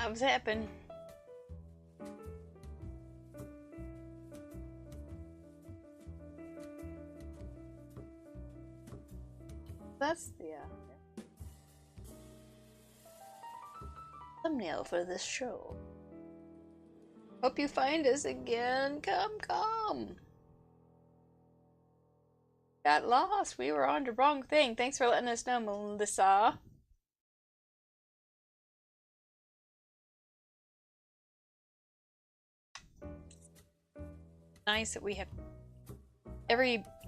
lives happen. That's the thumbnail for this show. Hope you find us again. Come. Got lost. We were on the wrong thing. Thanks for letting us know, Melissa. Nice that we have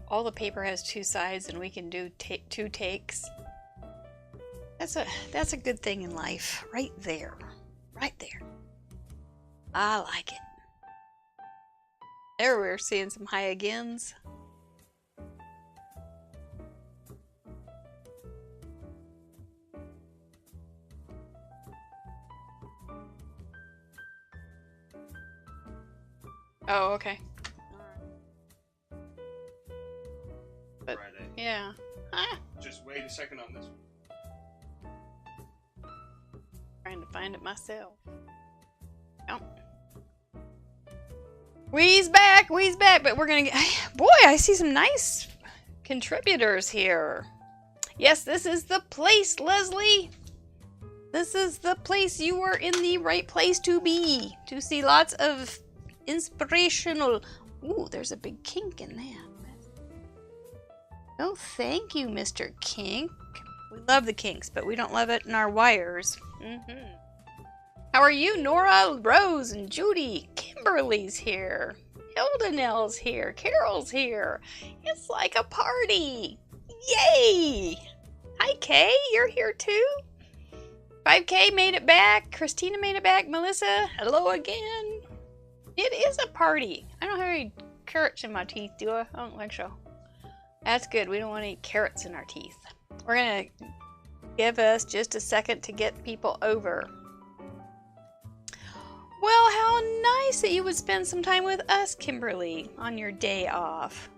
all the paper has two sides and we can do two takes. That's a good thing in life. Right there. I like it. There we're seeing some high agains. Oh, okay. But, Friday. Yeah. Just wait a second on this one. Trying to find it myself. Oh. We's back, but we're gonna get... Boy, I see some nice contributors here. Yes, this is the place, Leslie. This is the place. You are in the right place to be. To see lots of inspirational... Ooh, there's a big kink in that. Oh, thank you, Mr. Kink. We love the kinks, but we don't love it in our wires. How are you, Nora, Rose, and Judy? Kimberly's here. Hilda Nell's here. Carol's here. It's like a party. Yay! Hi, Kay. You're here too. 5K made it back. Christina made it back. Melissa, hello again. It is a party. I don't have any carrots in my teeth, do I? I don't think so. That's good. We don't want any carrots in our teeth. We're going to give us just a second to get people over. Well, how nice that you would spend some time with us, Kimberly, on your day off.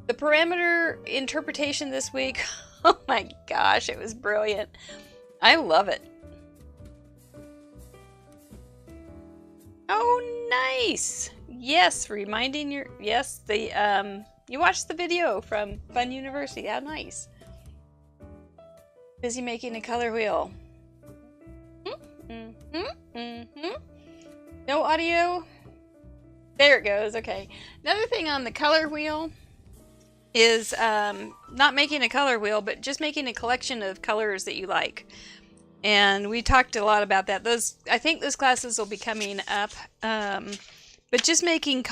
The parameter interpretation this week, oh my gosh, it was brilliant. I love it. Oh, nice. Yes, reminding your, yes, the, you watched the video from Fun University. How nice. Busy making a color wheel. No audio. There it goes. Okay. Another thing on the color wheel is not making a color wheel, but just making a collection of colors that you like. And we talked a lot about that. I think those classes will be coming up. But just making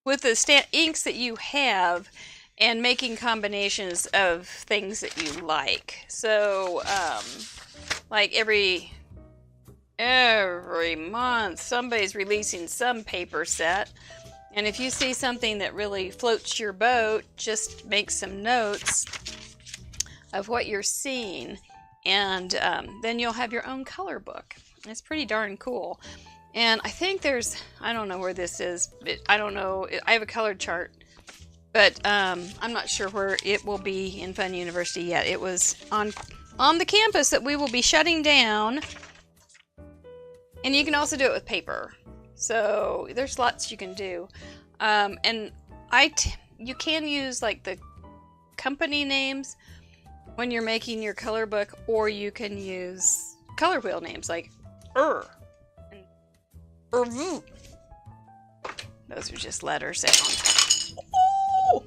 with the inks that you have and making combinations of things that you like. So, like every month somebody's releasing some paper set, and if you see something that really floats your boat, just make some notes of what you're seeing, and then you'll have your own color book. It's pretty darn cool. And I think I don't know where this is, I don't know, I have a colored chart, but I'm not sure where it will be in Fun University yet. It was on the campus that we will be shutting down. And you can also do it with paper. So there's lots you can do. And you can use like the company names when you're making your color book, or you can use color wheel names like and Ervu. Those are just letter sounds. Oh!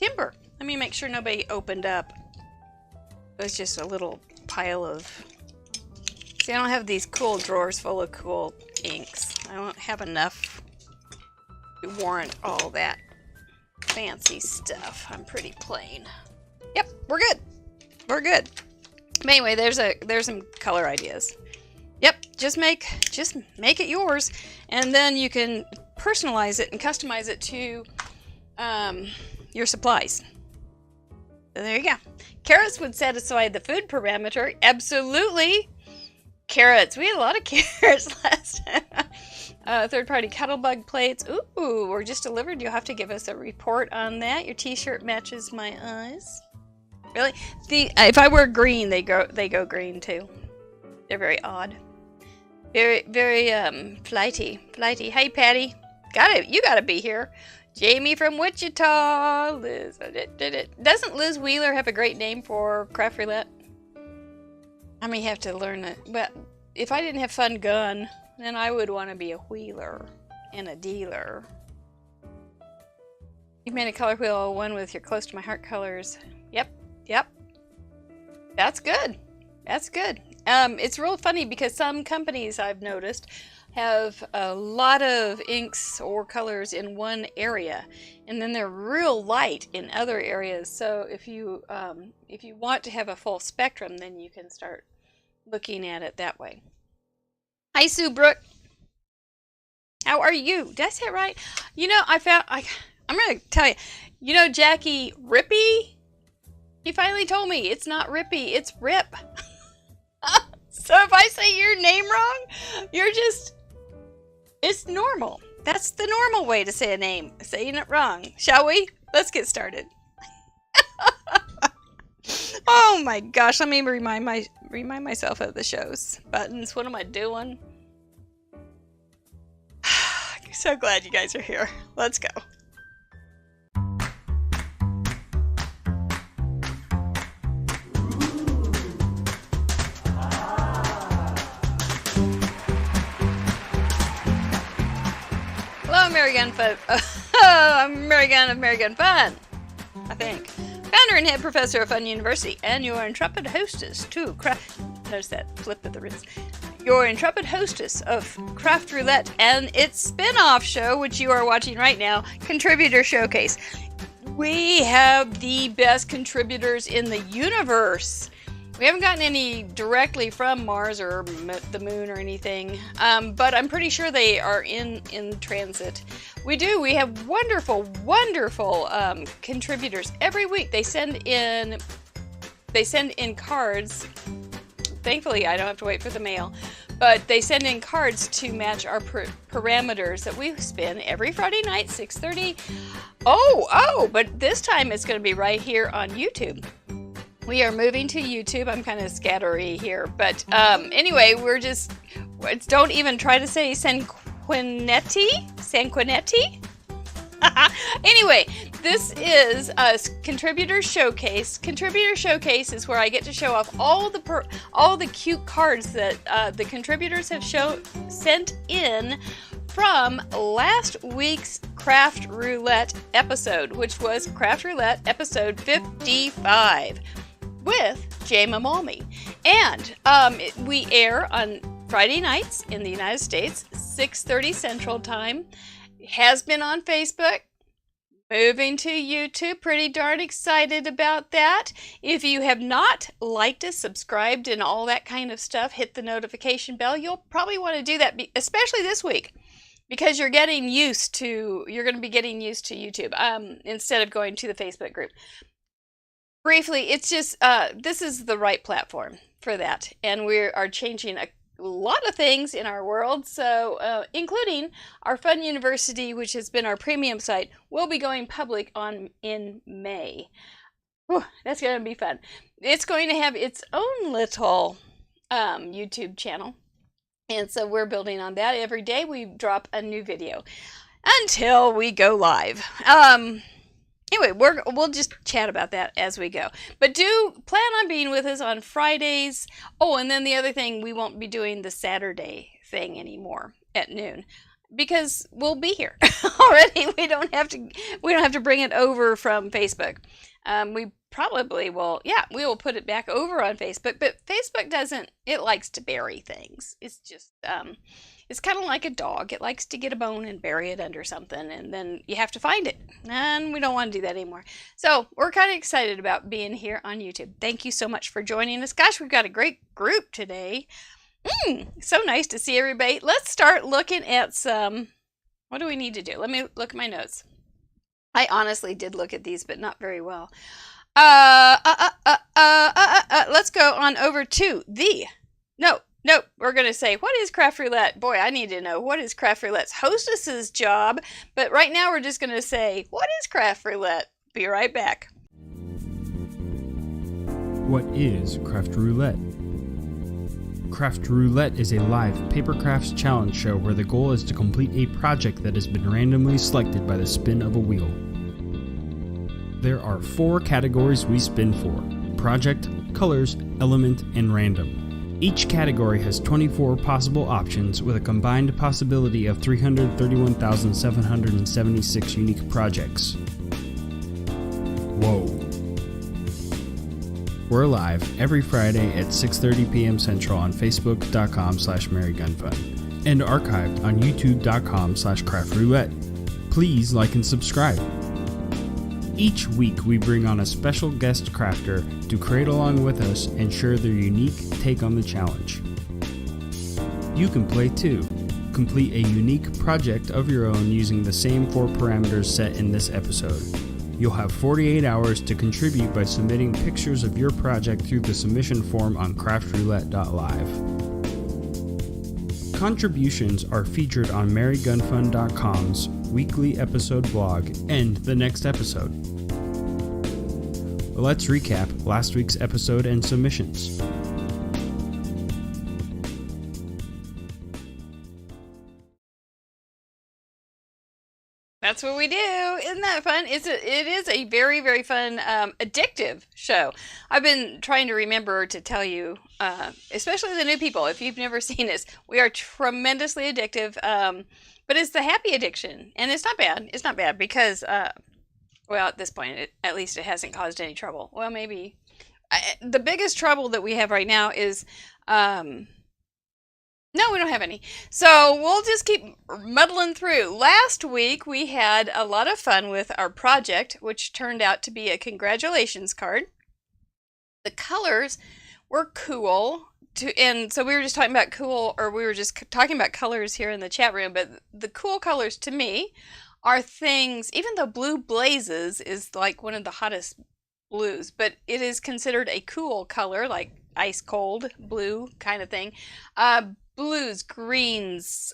Timber. Let me make sure nobody opened up. It was just a little pile of... See, I don't have these cool drawers full of cool inks. I don't have enough to warrant all that fancy stuff. I'm pretty plain. Yep, we're good. We're good. But anyway, there's some color ideas. Yep, just make it yours, and then you can personalize it and customize it to your supplies. So there you go. Carrots would satisfy the food parameter. Absolutely. Carrots. We had a lot of carrots last time. Third-party Cuttlebug plates. Ooh, were just delivered. You'll have to give us a report on that. Your t-shirt matches my eyes. Really? If I wear green, they go green too. They're very odd. Very, very, flighty. Hey, Patty. You gotta be here. Jamie from Wichita. Liz. Doesn't Liz Wheeler have a great name for craft roulette? I may have to learn it. But if I didn't have fun gun, then I would want to be a wheeler and a dealer. You've made a color wheel, one with your close to my heart colors. Yep. That's good. It's real funny because some companies I've noticed have a lot of inks or colors in one area, and then they're real light in other areas. So if you want to have a full spectrum, then you can start looking at it that way. Hi, Sue Brooke. How are you? Did I say it right? You know, I'm going to tell you. You know Jackie Rippy? He finally told me it's not Rippy, it's Rip. So if I say your name wrong, it's normal. That's the normal way to say a name, saying it wrong. Shall we? Let's get started. Oh my gosh, let me remind myself of the show's buttons. What am I doing? So glad you guys are here. Let's go. Hello, American Fun. American Fun. I think. Founder and head professor of Fun University, and your intrepid hostess too. There's that flip of the wrist. Your intrepid hostess of Craft Roulette and its spin-off show, which you are watching right now, Contributor Showcase. We have the best contributors in the universe. We haven't gotten any directly from Mars or the moon or anything, but I'm pretty sure they are in transit. We have wonderful contributors every week. They send in cards. Thankfully, I don't have to wait for the mail, but they send in cards to match our parameters that we spin every Friday night, 6:30. But this time it's going to be right here on YouTube. We are moving to YouTube. I'm kind of scattery here, but anyway, don't even try to say Sanguinetti. Anyway, this is a Contributor Showcase. Contributor Showcase is where I get to show off all the cute cards that the contributors have sent in from last week's Craft Roulette episode, which was Craft Roulette episode 55 with Jay Mamalmi. And we air on Friday nights in the United States, 6:30 Central Time. Has been on Facebook, moving to YouTube. Pretty darn excited about that. If you have not liked us, subscribed, and all that kind of stuff, hit the notification bell. You'll probably want to do that, especially this week, because you're going to be getting used to YouTube instead of going to the Facebook group. Briefly, it's just this is the right platform for that, and we are changing a lot of things in our world, so including our Fun University, which has been our premium site, will be going public in May. Whew, that's going to be fun. It's going to have its own little YouTube channel, and so we're building on that. Every day we drop a new video until we go live. Anyway, we'll just chat about that as we go. But do plan on being with us on Fridays. Oh, and then the other thing, we won't be doing the Saturday thing anymore at noon because we'll be here already. We don't have to bring it over from Facebook. We probably will. Yeah, we will put it back over on Facebook. But Facebook it likes to bury things. It's just it's kind of like a dog. It likes to get a bone and bury it under something, and then you have to find it. And we don't want to do that anymore. So we're kind of excited about being here on YouTube. Thank you so much for joining us. Gosh, we've got a great group today. So nice to see everybody. Let's start looking at some... What do we need to do? Let me look at my notes. I honestly did look at these, but not very well. Let's go on over to the... Nope, we're going to say, what is Craft Roulette? Boy, I need to know, what is Craft Roulette's hostess's job? But right now we're just going to say, what is Craft Roulette? Be right back. What is Craft Roulette? Craft Roulette is a live paper crafts challenge show where the goal is to complete a project that has been randomly selected by the spin of a wheel. There are 4 categories we spin for: project, colors, element, and random. Each category has 24 possible options with a combined possibility of 331,776 unique projects. Whoa. We're live every Friday at 6:30 p.m. Central on Facebook.com/MerryGunFun and archived on YouTube.com/CraftRoulette. Please like and subscribe. Each week we bring on a special guest crafter to create along with us and share their unique take on the challenge. You can play too. Complete a unique project of your own using the same 4 parameters set in this episode. You'll have 48 hours to contribute by submitting pictures of your project through the submission form on craftroulette.live. Contributions are featured on MerryGunFun.com's weekly episode blog and the next episode. Let's recap last week's episode and submissions. That's what we do. Isn't that fun? It is a very, very fun, addictive show. I've been trying to remember to tell you, especially the new people, if you've never seen us, we are tremendously addictive, but it's the happy addiction. And it's not bad. It's not bad because, well, at this point, at least it hasn't caused any trouble. Well, maybe. The biggest trouble that we have right now is... No, we don't have any. So we'll just keep muddling through. Last week, we had a lot of fun with our project, which turned out to be a congratulations card. The colors were cool. And so we were just talking about colors here in the chat room. But the cool colors to me are things, even though Blue Blazes is like one of the hottest blues, but it is considered a cool color, like ice cold blue kind of thing. Blues, greens,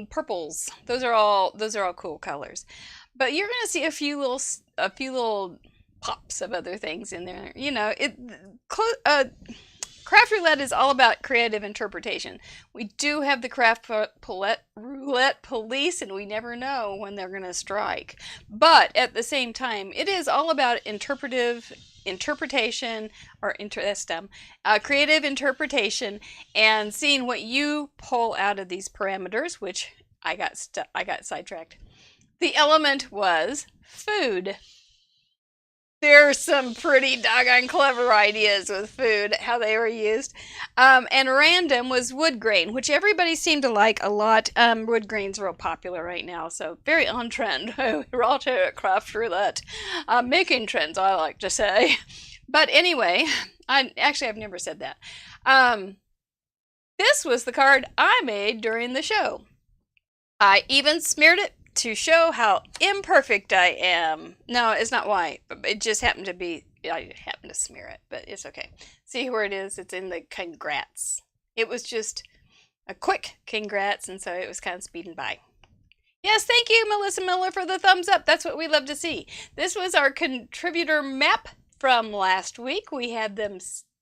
purples. Those are all cool colors. But you're going to see a few little pops of other things in there. You know, Craft Roulette is all about creative interpretation. We do have the Craft Roulette police, and we never know when they're going to strike. But at the same time, it is all about interpretation, or creative interpretation, and seeing what you pull out of these parameters, which I got sidetracked. The element was food. There's some pretty doggone clever ideas with food, how they were used. And random was wood grain, which everybody seemed to like a lot. Wood grain's real popular right now, so very on trend. We're all to Craft Roulette. Making trends, I like to say. But anyway, I've never said that. This was the card I made during the show. I even smeared it to show how imperfect I am. No, it's not white, but it just happened to be, I happened to smear it, but it's okay. See where it is? It's in the congrats. It was just a quick congrats, and so it was kind of speeding by. Yes, thank you, Melissa Miller, for the thumbs up. That's what we love to see. This was our contributor map from last week. We had them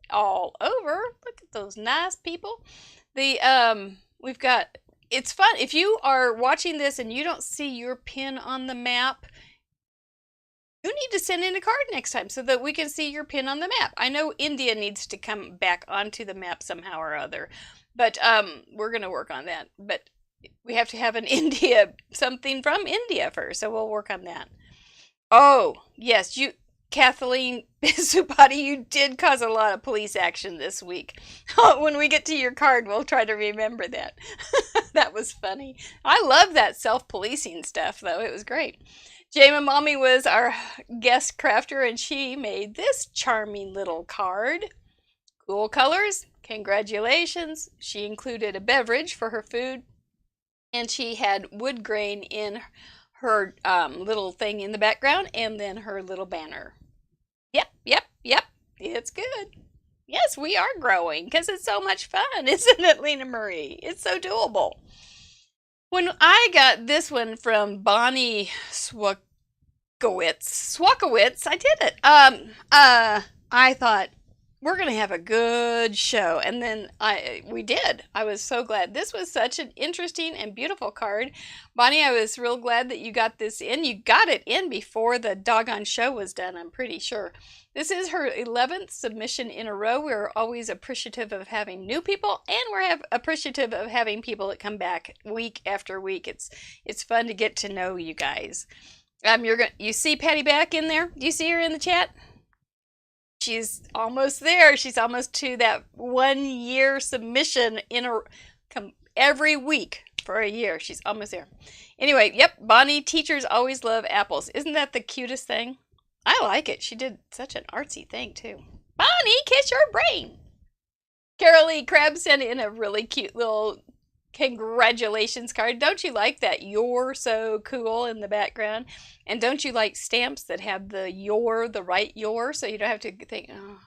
all over. Look at those nice people. We've got... It's fun. If you are watching this and you don't see your pin on the map, you need to send in a card next time so that we can see your pin on the map. I know India needs to come back onto the map somehow or other, but we're going to work on that. But we have to have something from India first, so we'll work on that. Oh, yes, Kathleen Subati, you did cause a lot of police action this week. When we get to your card, we'll try to remember that. That was funny. I love that self-policing stuff, though. It was great. Jama Mommy was our guest crafter, and she made this charming little card. Cool colors. Congratulations. She included a beverage for her food, and she had wood grain in her little thing in the background, and then her little banner. Yep. It's good. Yes, we are growing because it's so much fun, isn't it, Lena Marie? It's so doable. When I got this one from Bonnie Swakowitz, I did it. I thought, we're going to have a good show. And then we did. I was so glad. This was such an interesting and beautiful card. Bonnie, I was real glad that you got this in. You got it in before the doggone show was done, I'm pretty sure. This is her 11th submission in a row. We're always appreciative of having new people, and we're appreciative of having people that come back week after week. It's fun to get to know you guys. You see Patty back in there? Do you see her in the chat? She's almost there. She's almost to that 1 year submission every week for a year. She's almost there. Anyway, yep, Bonnie, teachers always love apples. Isn't that the cutest thing? I like it. She did such an artsy thing, too. Bonnie, kiss your brain. Carol Lee Crab sent in a really cute little congratulations card. Don't you like that "you're so cool" in the background? And don't you like stamps that have the the right "your," so you don't have to think, oh,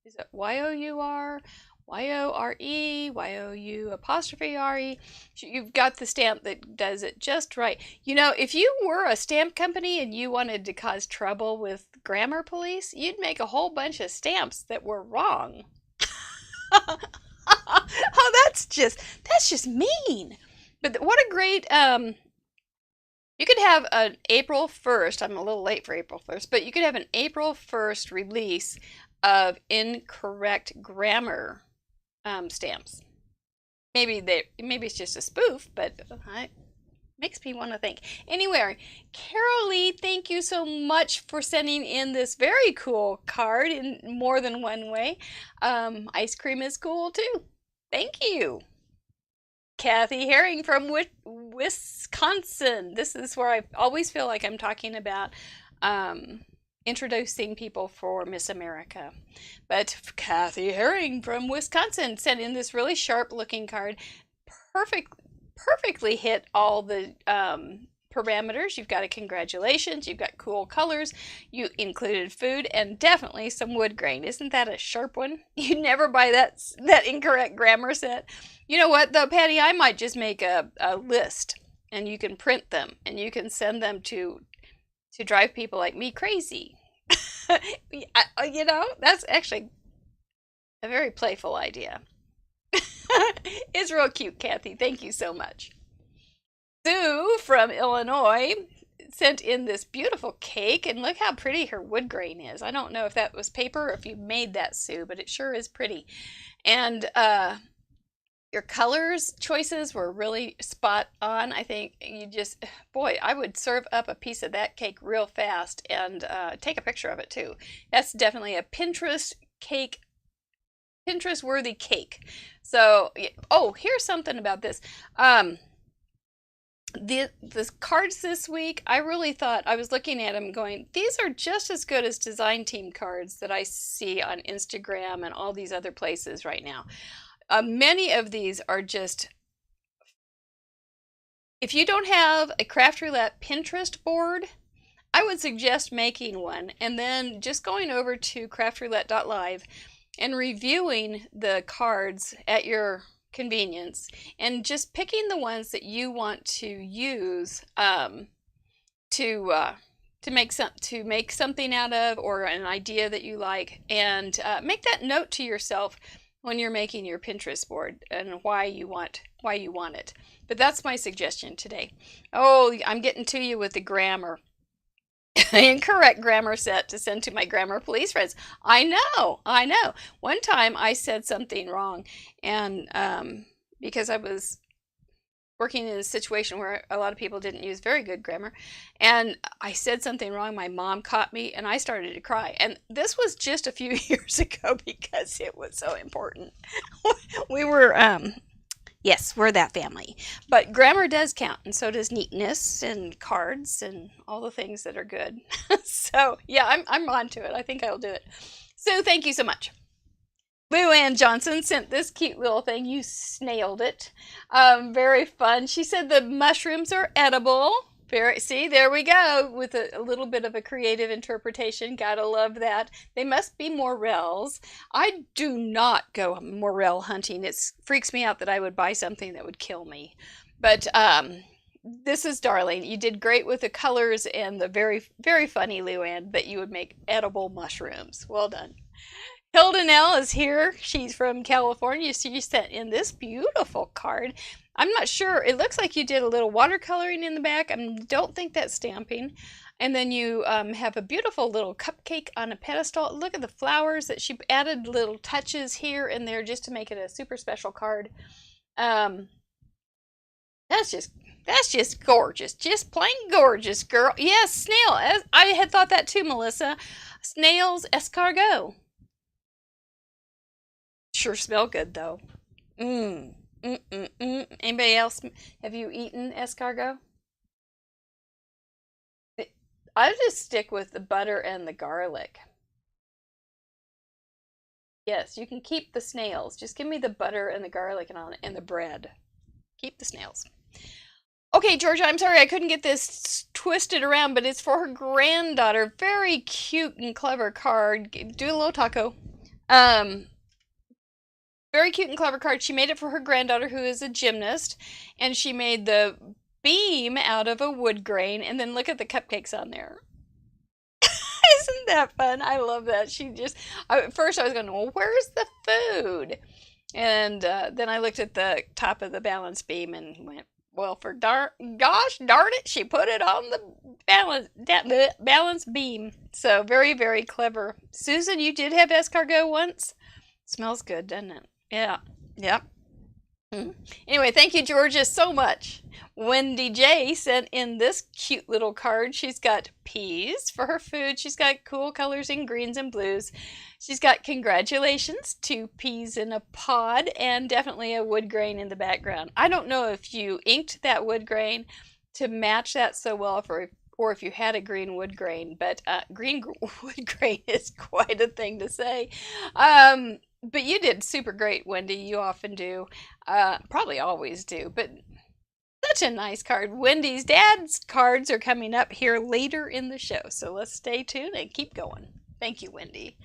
is it Y-O-U-R, Y-O-R-E, Y-O-U apostrophe R-E? You've got the stamp that does it just right. You know, if you were a stamp company and you wanted to cause trouble with grammar police, you'd make a whole bunch of stamps that were wrong. Oh, that's just mean. But what a great, you could have an April 1st, I'm a little late for April 1st, but you could have an April 1st release of incorrect grammar stamps. Maybe it's just a spoof, but it makes me want to think. Anyway, Carol Lee, thank you so much for sending in this very cool card in more than one way. Ice cream is cool too. Thank you. Kathy Herring from Wisconsin. This is where I always feel like I'm talking about introducing people for Miss America. But Kathy Herring from Wisconsin sent in this really sharp looking card. Perfectly hit all the parameters. You've got a congratulations. You've got cool colors. You included food and definitely some wood grain. Isn't that a sharp one? You never buy that incorrect grammar set. You know what though, Patty? I might just make a list, and you can print them and you can send them to drive people like me crazy. You know, that's actually a very playful idea. It's real cute, Kathy. Thank you so much. Sue from Illinois sent in this beautiful cake, and look how pretty her wood grain is. I don't know if that was paper or if you made that, Sue, but it sure is pretty. And your colors choices were really spot on. I think you just, boy, I would serve up a piece of that cake real fast and take a picture of it too. That's definitely a Pinterest cake, Pinterest-worthy cake. So, oh, here's something about this. The cards this week, I really thought, I was looking at them going, these are just as good as design team cards that I see on Instagram and all these other places right now. Many of these are just, if you don't have a Craft Roulette Pinterest board, I would suggest making one and then just going over to craftroulette.live and reviewing the cards at your convenience and just picking the ones that you want to use to make something out of, or an idea that you like, and make that note to yourself when you're making your Pinterest board and why you want it. But that's my suggestion today. Oh, I'm getting to you with the grammar. Incorrect grammar set to send to my grammar police friends. I know. One time I said something wrong, and because I was working in a situation where a lot of people didn't use very good grammar, and I said something wrong, my mom caught me, and I started to cry. And this was just a few years ago because it was so important. We were, yes, we're that family. But grammar does count, and so does neatness and cards and all the things that are good. So, yeah, I'm on to it. I think I'll do it. So, thank you so much. Luanne Johnson sent this cute little thing. You snailed it. Very fun. She said the mushrooms are edible. See, there we go with a little bit of a creative interpretation. Gotta love that. They must be morels. I do not go morel hunting. It freaks me out that I would buy something that would kill me. But this is Darlene. You did great with the colors and the very, very funny Luanne that you would make edible mushrooms. Well done. Hilda Nell is here. She's from California. She sent in this beautiful card. I'm not sure. It looks like you did a little watercoloring in the back. I don't think that's stamping. And then you have a beautiful little cupcake on a pedestal. Look at the flowers that she added little touches here and there just to make it a super special card. That's just gorgeous. Just plain gorgeous, girl. Yes, snail. I had thought that too, Melissa. Snails escargot. Sure smell good though. Anybody else? Have you eaten escargot? I just stick with the butter and the garlic. Yes, you can keep the snails. Just give me the butter and the garlic and the bread. Keep the snails. Okay, Georgia, I'm sorry I couldn't get this twisted around, but it's for her granddaughter. Very cute and clever card. Do a little taco. Very cute and clever card. She made it for her granddaughter who is a gymnast, and she made the beam out of a wood grain, and then look at the cupcakes on there. Isn't that fun? I love that. At first I was going, well, where's the food? And then I looked at the top of the balance beam and went, well, gosh darn it, she put it on the balance beam. So very, very clever. Susan, you did have escargot once? Smells good, doesn't it? Yeah. Yep. Anyway, thank you, Georgia, so much. Wendy J sent in this cute little card. She's got peas for her food. She's got cool colors in greens and blues. She's got congratulations, 2 peas in a pod, and definitely a wood grain in the background. I don't know if you inked that wood grain to match that so well or if you had a green wood grain, but green wood grain is quite a thing to say. But you did super great, Wendy. You often do. Probably always do. But such a nice card. Wendy's dad's cards are coming up here later in the show. So let's stay tuned and keep going. Thank you, Wendy.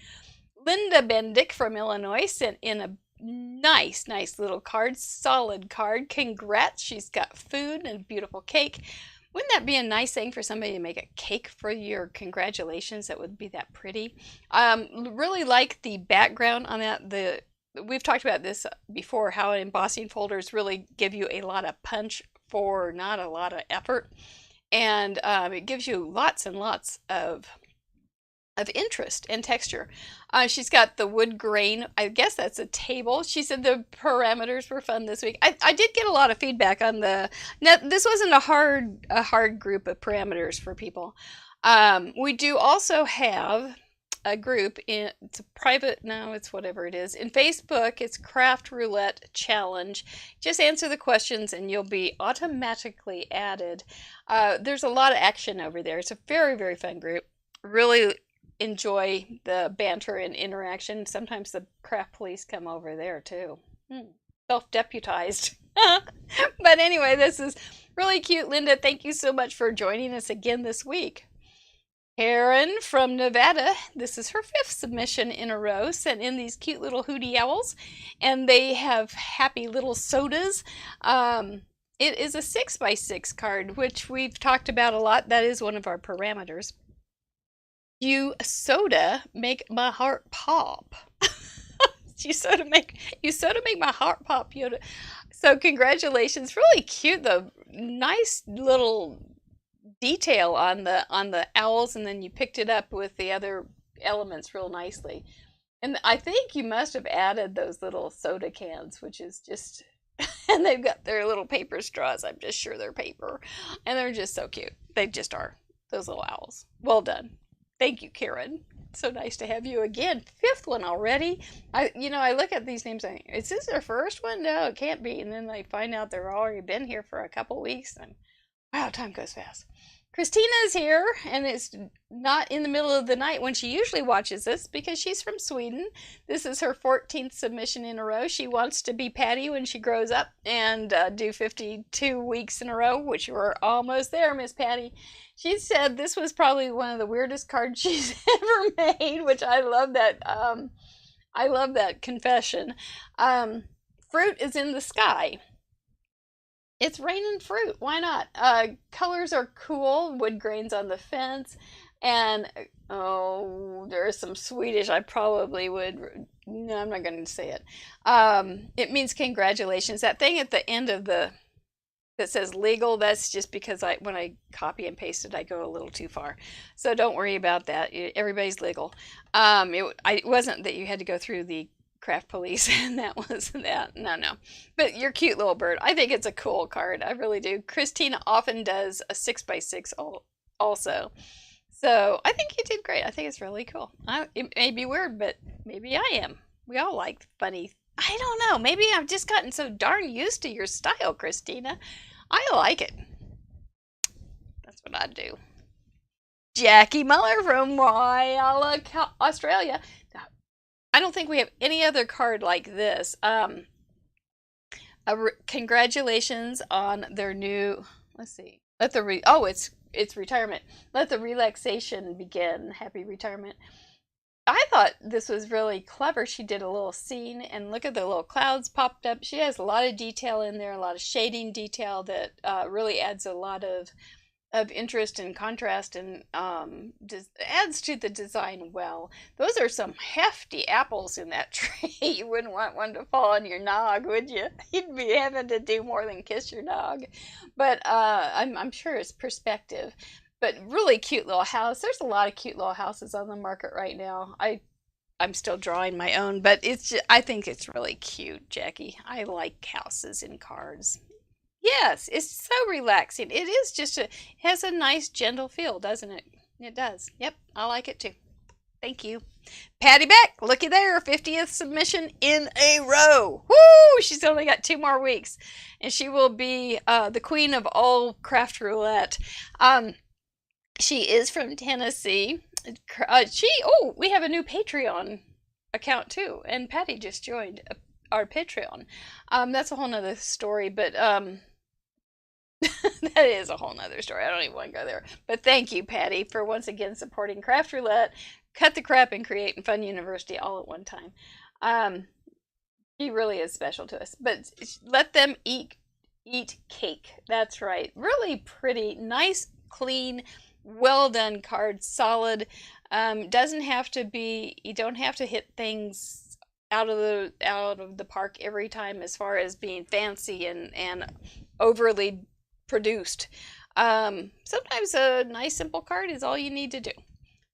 Linda Bendick from Illinois sent in a nice little card. Solid card. Congrats. She's got food and a beautiful cake. Wouldn't that be a nice thing for somebody to make a cake for your congratulations? That would be that pretty. Really like the background on that. We've talked about this before, how embossing folders really give you a lot of punch for not a lot of effort. And it gives you lots and lots of interest and texture. She's got the wood grain. I guess that's a table. She said the parameters were fun this week. I did get a lot of feedback on this wasn't a hard group of parameters for people. We do also have a group it's a private, no, it's whatever it is. In Facebook, it's Craft Roulette Challenge. Just answer the questions and you'll be automatically added. There's a lot of action over there. It's a very, very fun group. Really enjoy the banter and interaction. Sometimes the craft police come over there too. Self-deputized. But anyway, this is really cute. Linda, thank you so much for joining us again this week. Erin from Nevada, this is her 5th submission in a row, sent in these cute little hootie owls, and they have happy little sodas. It is a 6x6 card, which we've talked about a lot. That is one of our parameters. You soda make my heart pop. you soda make my heart pop, Yoda. So congratulations. Really cute though. Nice little detail on the owls, and then you picked it up with the other elements real nicely. And I think you must have added those little soda cans, which is just and they've got their little paper straws. I'm just sure they're paper. And they're just so cute. They just are. Those little owls. Well done. Thank you, Karen. So nice to have you again. 5th one already. I look at these names and is this their first one? No, it can't be. And then I find out they've already been here for a couple weeks. And wow, time goes fast. Christina's here, and it's not in the middle of the night when she usually watches this because she's from Sweden. This is her 14th submission in a row. She wants to be Patty when she grows up and do 52 weeks in a row, which we're almost there, Miss Patty. She said this was probably one of the weirdest cards she's ever made, which I love that. I love that confession. Fruit is in the sky. It's raining fruit. Why not? Colors are cool. Wood grains on the fence. And Oh, there is some Swedish I probably would. No, I'm not going to say it. It means congratulations. That thing at the end of the that says legal, that's just because when I copy and paste it, I go a little too far. So don't worry about that. Everybody's legal. It wasn't that you had to go through the craft police, and that was that. No. But your cute little bird. I think it's a cool card. I really do. Christina often does a 6x6 also. So I think you did great. I think it's really cool. It may be weird, but maybe I am. We all like funny. I don't know. Maybe I've just gotten so darn used to your style, Christina. I like it. That's what I do. Jackie Muller from Whyalla, Australia. I don't think we have any other card like this. Congratulations on their new. Let's see. It's retirement. Let the relaxation begin. Happy retirement. I thought this was really clever. She did a little scene, and look at the little clouds popped up. She has a lot of detail in there, a lot of shading detail that really adds a lot of interest and contrast, and adds to the design well. Those are some hefty apples in that tree. You wouldn't want one to fall on your nog, would you? You'd be having to do more than kiss your nog. But I'm sure it's perspective. But really cute little house. There's a lot of cute little houses on the market right now. I'm still drawing my own, but I think it's really cute, Jackie. I like houses and cards. Yes, it's so relaxing. It is it has a nice gentle feel, doesn't it? It does. Yep, I like it too. Thank you. Patty Beck, looky there, 50th submission in a row. Woo! She's only got 2 more weeks, and she will be the queen of all craft roulette. She is from Tennessee. We have a new Patreon account too, and Patty just joined our Patreon. That's a whole nother story, but that is a whole nother story. I don't even want to go there. But thank you, Patty, for once again supporting Craft Roulette, Cut the Crap, and Create Fun University all at one time. She really is special to us. But let them eat cake. That's right. Really pretty, nice, clean, well done card. Solid. Doesn't have to be. You don't have to hit things out of the park every time as far as being fancy and overly produced. Sometimes a nice simple card is all you need to do.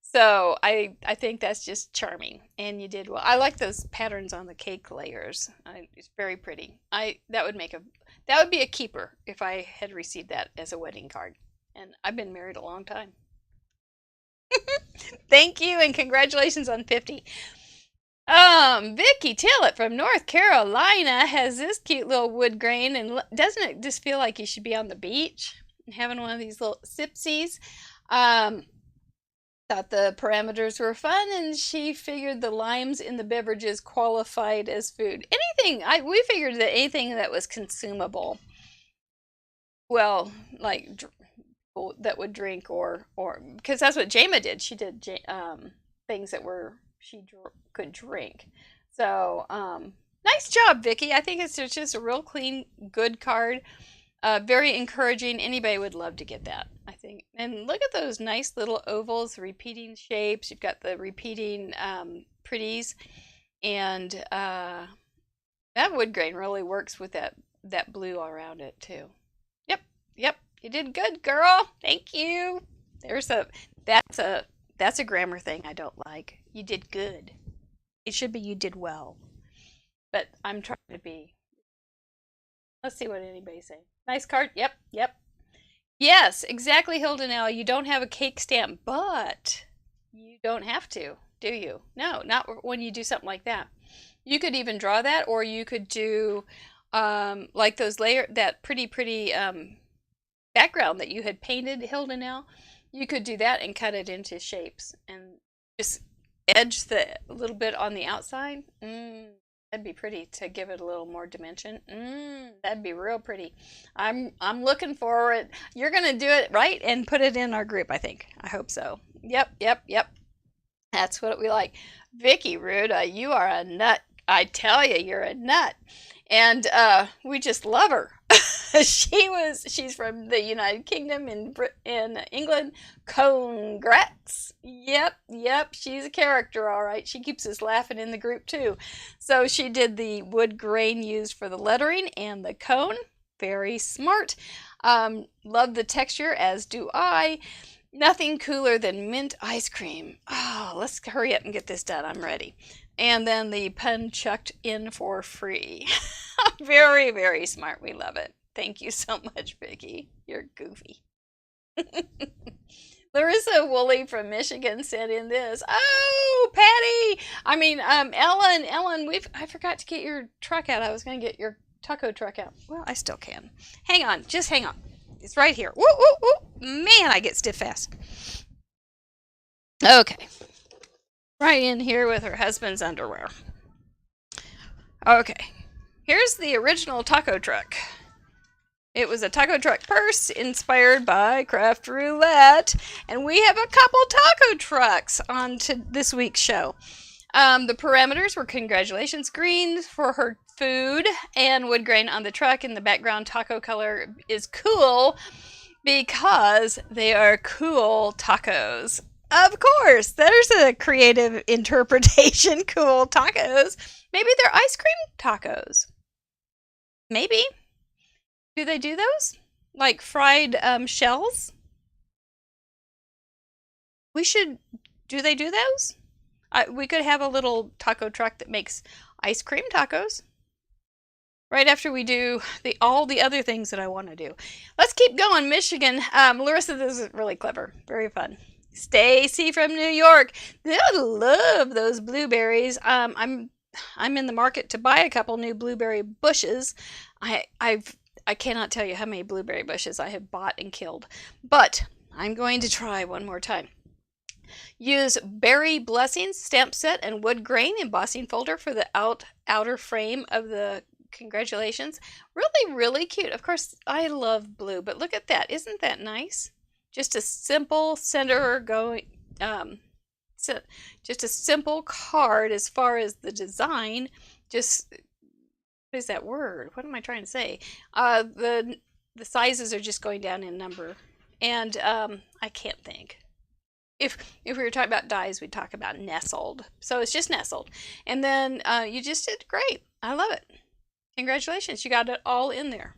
So I think that's just charming, and you did well. I like those patterns on the cake layers. It's very pretty. That would be a keeper if I had received that as a wedding card. And I've been married a long time. Thank you, and congratulations on 50. Vicky Taylor from North Carolina has this cute little wood grain, and doesn't it just feel like you should be on the beach having one of these little sipsies? Thought the parameters were fun, and she figured the limes in the beverages qualified as food. We figured that anything that was consumable, well, like that would drink or because that's what Jama did. She did things that she could drink. So nice job, Vicky. I think it's just a real clean, good card. Very encouraging. Anybody would love to get that, I think. And look at those nice little ovals, repeating shapes. You've got the repeating pretties, and that wood grain really works with that blue around it too. Yep. You did good, girl. Thank you. That's a grammar thing I don't like. You did good. It should be you did well. But I'm trying to be. Let's see what anybody's saying. Nice card. Yep. Yes, exactly, Hilda. Now, you don't have a cake stamp, but you don't have to, do you? No, not when you do something like that. You could even draw that, or you could do like that pretty background that you had painted, Hilda. Now, you could do that and cut it into shapes and just edge a little bit on the outside. That'd be pretty to give it a little more dimension. That'd be real pretty. I'm looking forward. You're gonna do it right and put it in our group, I think. I hope so. Yep. That's what we like. Vicky Ruda, you are a nut. I tell you, you're a nut. And we just love her. She's from the United Kingdom in England. Congrats. Yep, she's a character, all right. She keeps us laughing in the group too. So she did the wood grain used for the lettering and the cone. Very smart. Love the texture, as do I. Nothing cooler than mint ice cream. Oh, let's hurry up and get this done. I'm ready. And then the pen chucked in for free. Very, very smart. We love it. Thank you so much, Vicky. You're goofy. Larissa Wooly from Michigan sent in this. Oh, Patty! Ellen, I forgot to get your truck out. I was going to get your taco truck out. Well, I still can. Hang on. Just hang on. It's right here. Woo, woo, woo. Man, I get stiff fast. Okay. Right in here with her husband's underwear. Okay. Here's the original taco truck. It was a taco truck purse inspired by Craft Roulette. And we have a couple taco trucks on to this week's show. The parameters were congratulations green for her food and wood grain on the truck, and the background taco color is cool because they are cool tacos. Of course, there's a creative interpretation. Cool tacos. Maybe they're ice cream tacos. Maybe. Do they do those? Like fried shells? Do they do those? We could have a little taco truck that makes ice cream tacos. Right after we do all the other things that I want to do. Let's keep going. Michigan. Larissa, this is really clever. Very fun. Stacy from New York. They love those blueberries. I'm in the market to buy a couple new blueberry bushes. I cannot tell you how many blueberry bushes I have bought and killed. But I'm going to try one more time. Use Berry Blessings stamp set and wood grain embossing folder for the outer frame of the congratulations. Really, really cute. Of course, I love blue, but look at that. Isn't that nice? Just a simple center going, just a simple card as far as the design. Just, what is that word? What am I trying to say? The sizes are just going down in number. And I can't think. If we were talking about dies, we'd talk about nestled. So it's just nestled. And then you just did great. I love it. Congratulations. You got it all in there.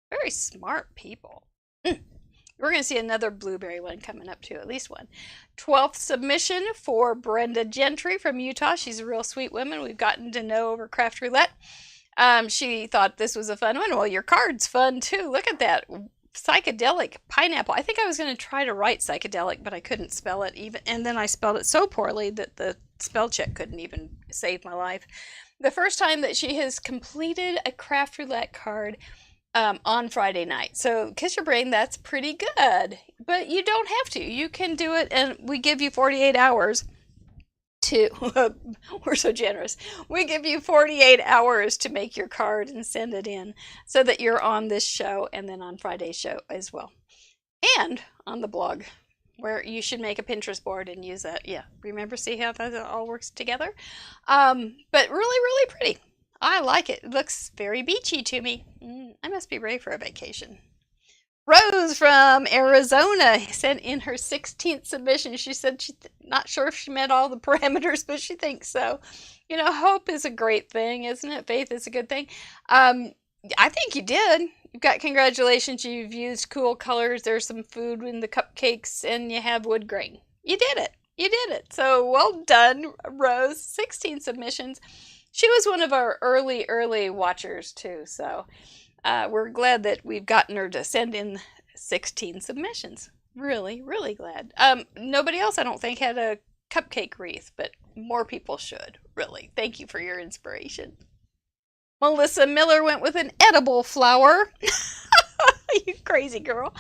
Very smart people. We're going to see another blueberry one coming up too. At least one. 12th submission for Brenda Gentry from Utah. She's a real sweet woman we've gotten to know over Craft Roulette. She thought this was a fun one. Well, your card's fun too. Look at that. Psychedelic pineapple. I think I was going to try to write psychedelic, but I couldn't spell it even, and then I spelled it so poorly that the spell check couldn't even save my life. The first time that she has completed a Craft Roulette card on Friday night. So kiss your brain, that's pretty good. But you don't have to. You can do it, and we give you 48 hours to, we're so generous. We give you 48 hours to make your card and send it in so that you're on this show and then on Friday's show as well. And on the blog where you should make a Pinterest board and use that. Yeah, remember, see how that all works together? But really, really pretty. I like it. It looks very beachy to me. I must be ready for a vacation. Rose from Arizona sent in her 16th submission. She said she's not sure if she met all the parameters, but she thinks so. You know, hope is a great thing, isn't it? Faith is a good thing. I think you did. You've got congratulations. You've used cool colors. There's some food in the cupcakes, and you have wood grain. You did it. You did it. So well done, Rose. 16 submissions. She was one of our early watchers, too. So we're glad that we've gotten her to send in 16 submissions. Really, really glad. Nobody else, I don't think, had a cupcake wreath, but more people should. Really. Thank you for your inspiration. Melissa Miller went with an edible flower. You crazy girl.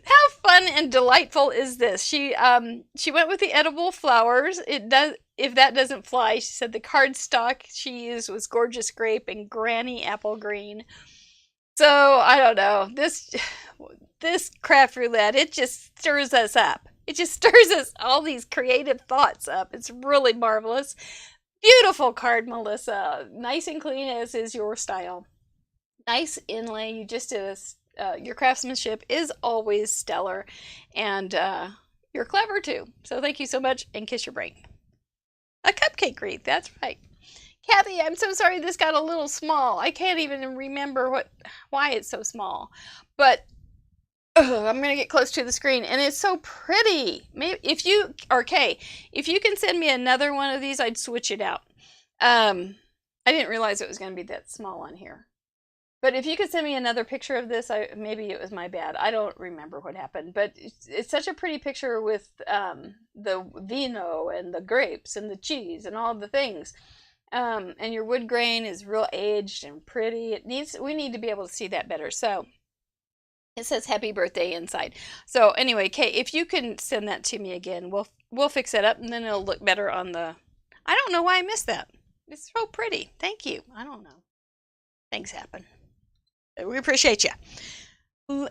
How fun and delightful is this? She went with the edible flowers. If that doesn't fly, she said the cardstock she used was gorgeous grape and granny apple green. So I don't know. This Craft Roulette, it just stirs us up. It just stirs us all these creative thoughts up. It's really marvelous. Beautiful card, Melissa. Nice and clean, as is your style. Nice inlay. You just did your craftsmanship is always stellar, and you're clever too. So thank you so much, and kiss your brain. A cupcake wreath, that's right. Kathy, I'm so sorry this got a little small. I can't even remember why it's so small. But I'm going to get close to the screen, and it's so pretty. Maybe if you can send me another one of these, I'd switch it out. I didn't realize it was going to be that small on here. But if you could send me another picture of this, maybe it was my bad. I don't remember what happened. But it's such a pretty picture with the vino and the grapes and the cheese and all the things. And your wood grain is real aged and pretty. We need to be able to see that better. So it says happy birthday inside. So anyway, Kate, if you can send that to me again, we'll fix it up, and then it'll look better on the... I don't know why I missed that. It's so pretty. Thank you. I don't know. Things happen. We appreciate you.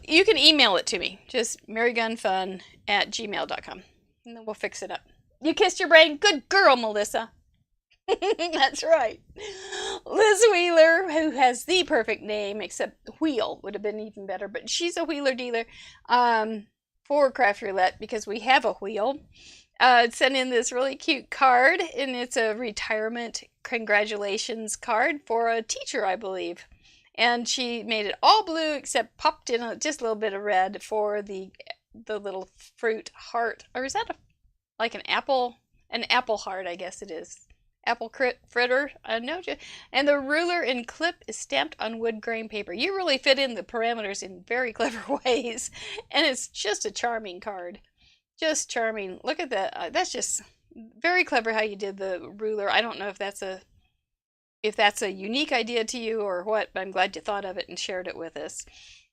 You can email it to me. Just marygunfun@gmail.com. And then we'll fix it up. You kissed your brain? Good girl, Melissa. That's right. Liz Wheeler, who has the perfect name, except Wheel would have been even better, but she's a wheeler dealer for Craft Roulette because we have a wheel. Sent in this really cute card, and it's a retirement congratulations card for a teacher, I believe. And she made it all blue except popped in just a little bit of red for the little fruit heart. Or is that like an apple? An apple heart, I guess it is. Apple fritter. No. And the ruler and clip is stamped on wood grain paper. You really fit in the parameters in very clever ways. And it's just a charming card. Just charming. Look at that. That's just very clever how you did the ruler. I don't know if that's a unique idea to you or what, but I'm glad you thought of it and shared it with us.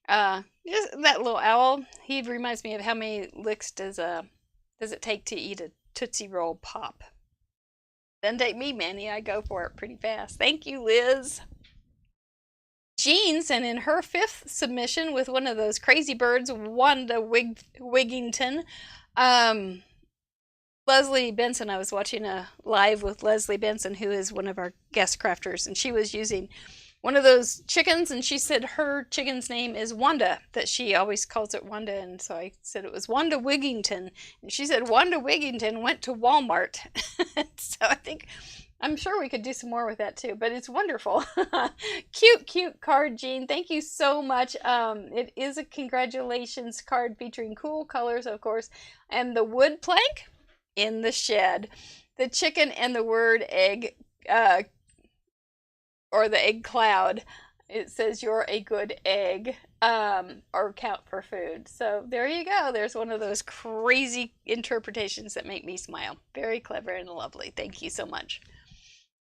Just that little owl, he reminds me of how many licks does it take to eat a Tootsie Roll Pop. Doesn't take me many, I go for it pretty fast. Thank you, Liz. Jean sent in her 5th submission with one of those crazy birds, Wanda Wigington. Leslie Benson, I was watching a live with Leslie Benson, who is one of our guest crafters, and she was using one of those chickens, and she said her chicken's name is Wanda, that she always calls it Wanda, and so I said it was Wanda Wigington, and she said Wanda Wigington went to Walmart. So I'm sure we could do some more with that too, but it's wonderful. Cute card, Jean. Thank you so much. It is a congratulations card featuring cool colors, of course, and the wood plank in the shed, the chicken, and the word egg, or the egg cloud. It says you're a good egg, or count for food. So there you go. There's one of those crazy interpretations that make me smile. Very clever and lovely. Thank you so much.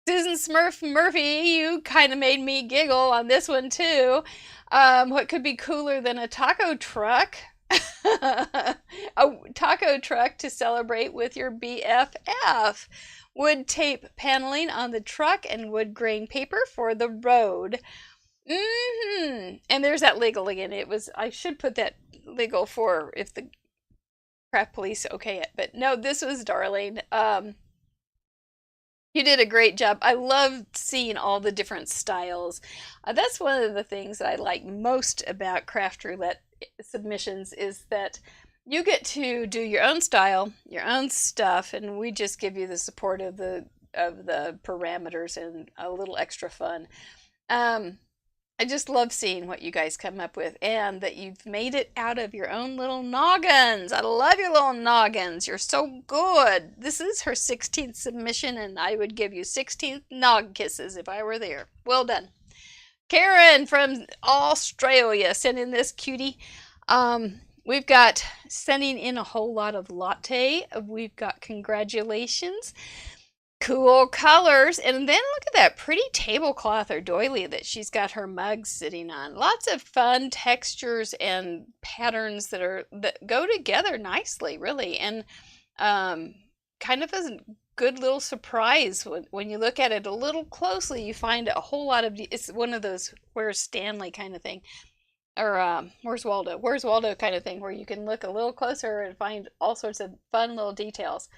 Susan Smurf Murphy, you kind of made me giggle on this one too. What could be cooler than a taco truck? A taco truck to celebrate with your BFF. Wood tape paneling on the truck and wood grain paper for the road. And there's that legal again. I should put that legal for if the craft police okay it. But no, this was Darlene. You did a great job. I love seeing all the different styles. That's one of the things that I like most about Craft Roulette submissions is that you get to do your own style, your own stuff, and we just give you the support of the parameters and a little extra fun. I just love seeing what you guys come up with, and that you've made it out of your own little noggins. I love your little noggins. You're so good. This is her 16th submission, and I would give you 16th nog kisses if I were there. Well done. Karen from Australia sent in this cutie. We've got sending in a whole lot of latte. We've got congratulations. Cool colors, and then look at that pretty tablecloth or doily that she's got her mug sitting on. Lots of fun textures and patterns that go together nicely, really, and kind of a good little surprise when you look at it a little closely. You find a whole lot of it's one of those where's Stanley kind of thing, or where's Waldo kind of thing, where you can look a little closer and find all sorts of fun little details.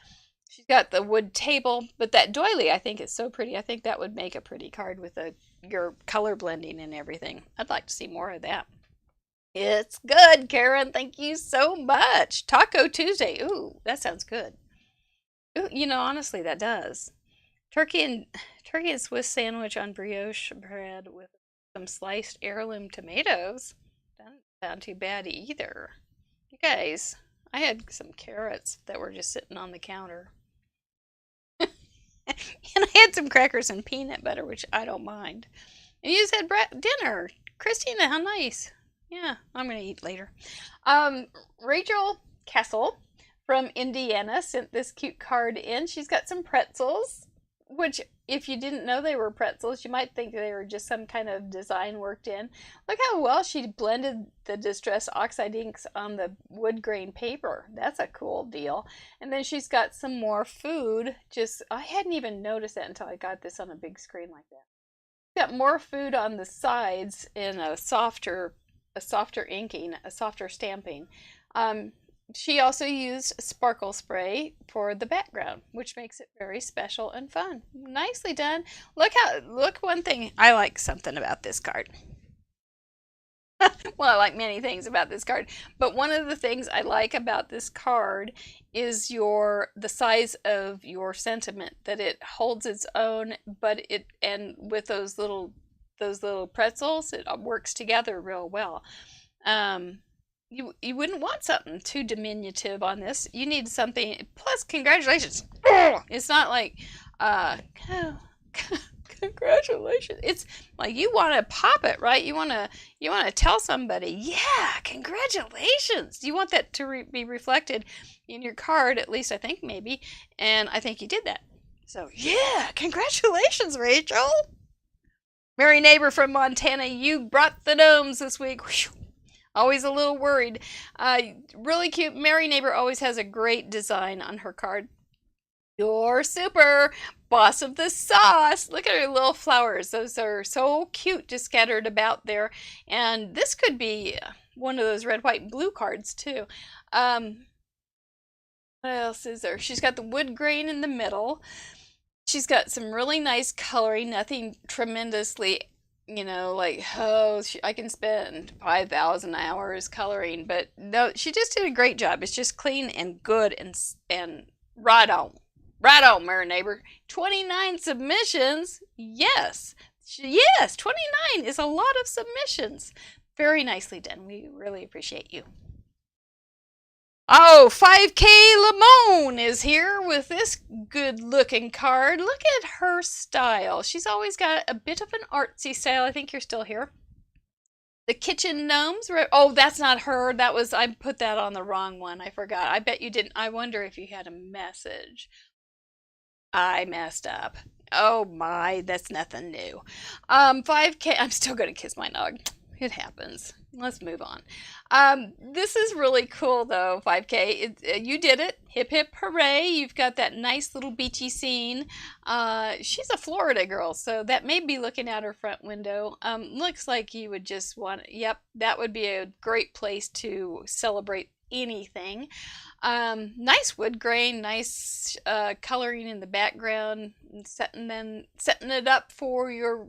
She's got the wood table, but that doily I think is so pretty. I think that would make a pretty card with your color blending and everything. I'd like to see more of that. It's good, Karen. Thank you so much. Taco Tuesday. Ooh, that sounds good. Ooh, honestly, that does. Turkey and Swiss sandwich on brioche bread with some sliced heirloom tomatoes. Doesn't sound too bad either. You guys, I had some carrots that were just sitting on the counter. And I had some crackers and peanut butter, which I don't mind. And you just had dinner. Christina, how nice. Yeah, I'm going to eat later. Rachel Kessel from Indiana sent this cute card in. She's got some pretzels, which if you didn't know they were pretzels, you might think they were just some kind of design worked in. Look how well she blended the Distress Oxide inks on the wood grain paper. That's a cool deal. And then she's got some more food. I hadn't even noticed that until I got this on a big screen like that. Got more food on the sides in a softer inking, a softer stamping. She also used sparkle spray for the background, which makes it very special and fun. Nicely done. Look, one thing, I like something about this card. Well, I like many things about this card, but one of the things I like about this card is the size of your sentiment, that it holds its own, and with those little pretzels, it works together real well. You wouldn't want something too diminutive on this. You need something. Plus, congratulations. It's not like, congratulations. It's like you want to pop it, right? You want to tell somebody, yeah, congratulations. You want that to be reflected in your card, at least I think maybe. And I think you did that. So yeah, congratulations, Rachel. Mary Neighbor from Montana, you brought the gnomes this week. Whew. Always a little worried. Really cute. Mary Neighbor always has a great design on her card. You're super. Boss of the sauce. Look at her little flowers. Those are so cute, just scattered about there. And this could be one of those red, white, and blue cards too. What else is there? She's got the wood grain in the middle. She's got some really nice coloring. Nothing tremendously, I can spend 5,000 hours coloring, but no, she just did a great job. It's just clean and good and right on. Right on, Mary Neighbor. 29 submissions. Yes, 29 is a lot of submissions. Very nicely done. We really appreciate you. Oh, 5K Lamone is here with this good-looking card. Look at her style. She's always got a bit of an artsy style. I think you're still here. The Kitchen Gnomes. Oh, that's not her. I put that on the wrong one. I forgot. I bet you didn't. I wonder if you had a message. I messed up. Oh my, that's nothing new. 5K. I'm still going to kiss my dog. It happens. Let's move on. This is really cool though, 5K. You did it. Hip hip hooray. You've got that nice little beachy scene. She's a Florida girl, so that may be looking out her front window. Looks like you would just yep, that would be a great place to celebrate anything. Nice wood grain, nice coloring in the background, setting it up for your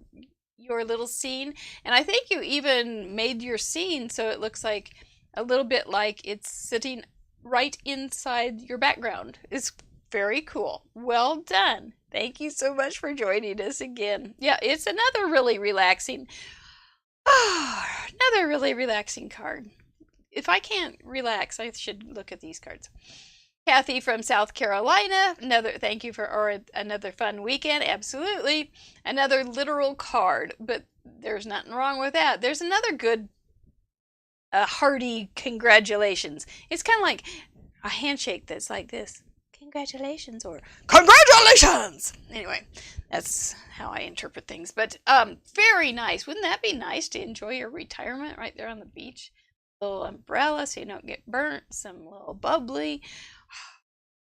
little scene. And I think you even made your scene so it looks like a little bit like it's sitting right inside your background. It's very cool. Well done. Thank you so much for joining us again. Yeah, it's another really relaxing card. If I can't relax, I should look at these cards. Kathy from South Carolina, thank you for another fun weekend. Absolutely. Another literal card, but there's nothing wrong with that. There's another good hearty congratulations. It's kind of like a handshake that's like this. Congratulations or congratulations. Anyway, that's how I interpret things. But very nice. Wouldn't that be nice to enjoy your retirement right there on the beach? Little umbrella so you don't get burnt. Some little bubbly.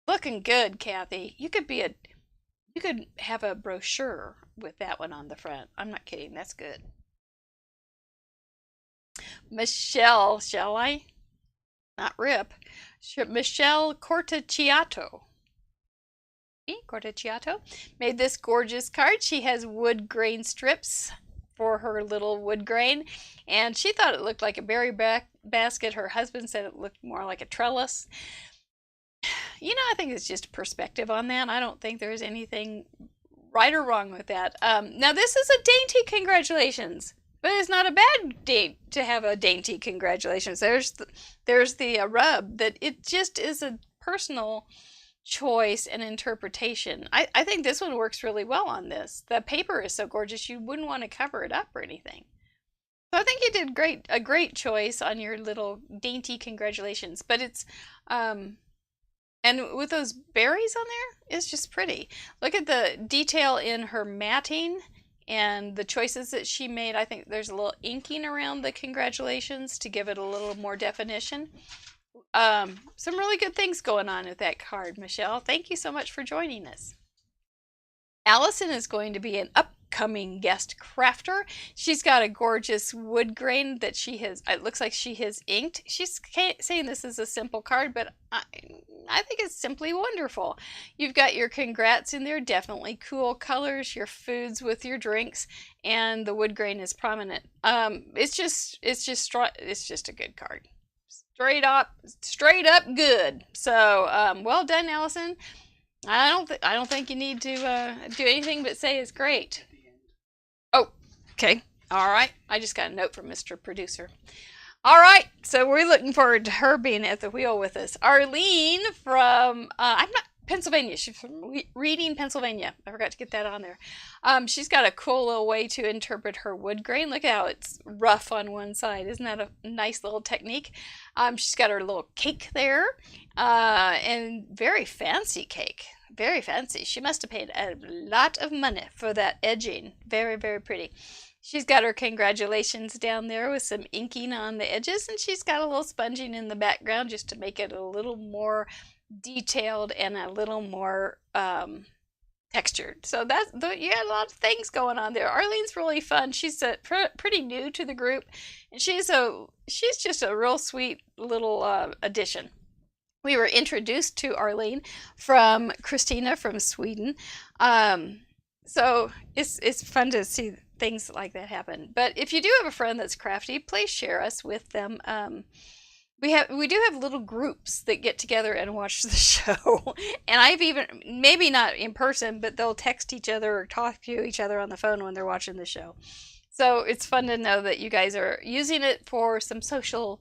Looking good, Kathy. You could have a brochure with that one on the front. I'm not kidding. That's good. Michelle, shall I? Not Rip. Michelle Cortez. Cortecciato, made this gorgeous card. She has wood grain strips for her little wood grain, and she thought it looked like a berry basket. Her husband said it looked more like a trellis. You know, I think it's just perspective on that. I don't think there's anything right or wrong with that. Now, this is a dainty congratulations, but it's not a bad date to have a dainty congratulations. There's the rub that it just is a personal choice and interpretation. I think this one works really well on this. The paper is so gorgeous you wouldn't want to cover it up or anything. So I think you did a great choice on your little dainty congratulations. But it's and with those berries on there, it's just pretty. Look at the detail in her matting and the choices that she made. I think there's a little inking around the congratulations to give it a little more definition. Some really good things going on with that card, Michelle. Thank you so much for joining us. Allison is going to be an upcoming guest crafter. She's got a gorgeous wood grain that it looks like she has inked. She's saying this is a simple card, but I think it's simply wonderful. You've got your congrats in there, definitely cool colors, your foods with your drinks, and the wood grain is prominent. It's just a good card. Straight up good. So, well done, Allison. I don't think you need to do anything but say it's great. Oh, okay. All right. I just got a note from Mr. Producer. All right. So we're looking forward to her being at the wheel with us. Arlene from Pennsylvania. She's from Reading, Pennsylvania. I forgot to get that on there. She's got a cool little way to interpret her wood grain. Look at how it's rough on one side. Isn't that a nice little technique? She's got her little cake there, and very fancy cake. Very fancy. She must have paid a lot of money for that edging. Very, very pretty. She's got her congratulations down there with some inking on the edges, and she's got a little sponging in the background just to make it a little more detailed and a little more textured. So you had a lot of things going on there. Arlene's really fun. She's pretty new to the group, and she's just a real sweet little addition. We were introduced to Arlene from Christina from Sweden. So it's fun to see things like that happen. But if you do have a friend that's crafty, please share us with them. We do have little groups that get together and watch the show. And I've even, maybe not in person, but they'll text each other or talk to each other on the phone when they're watching the show. So it's fun to know that you guys are using it for some social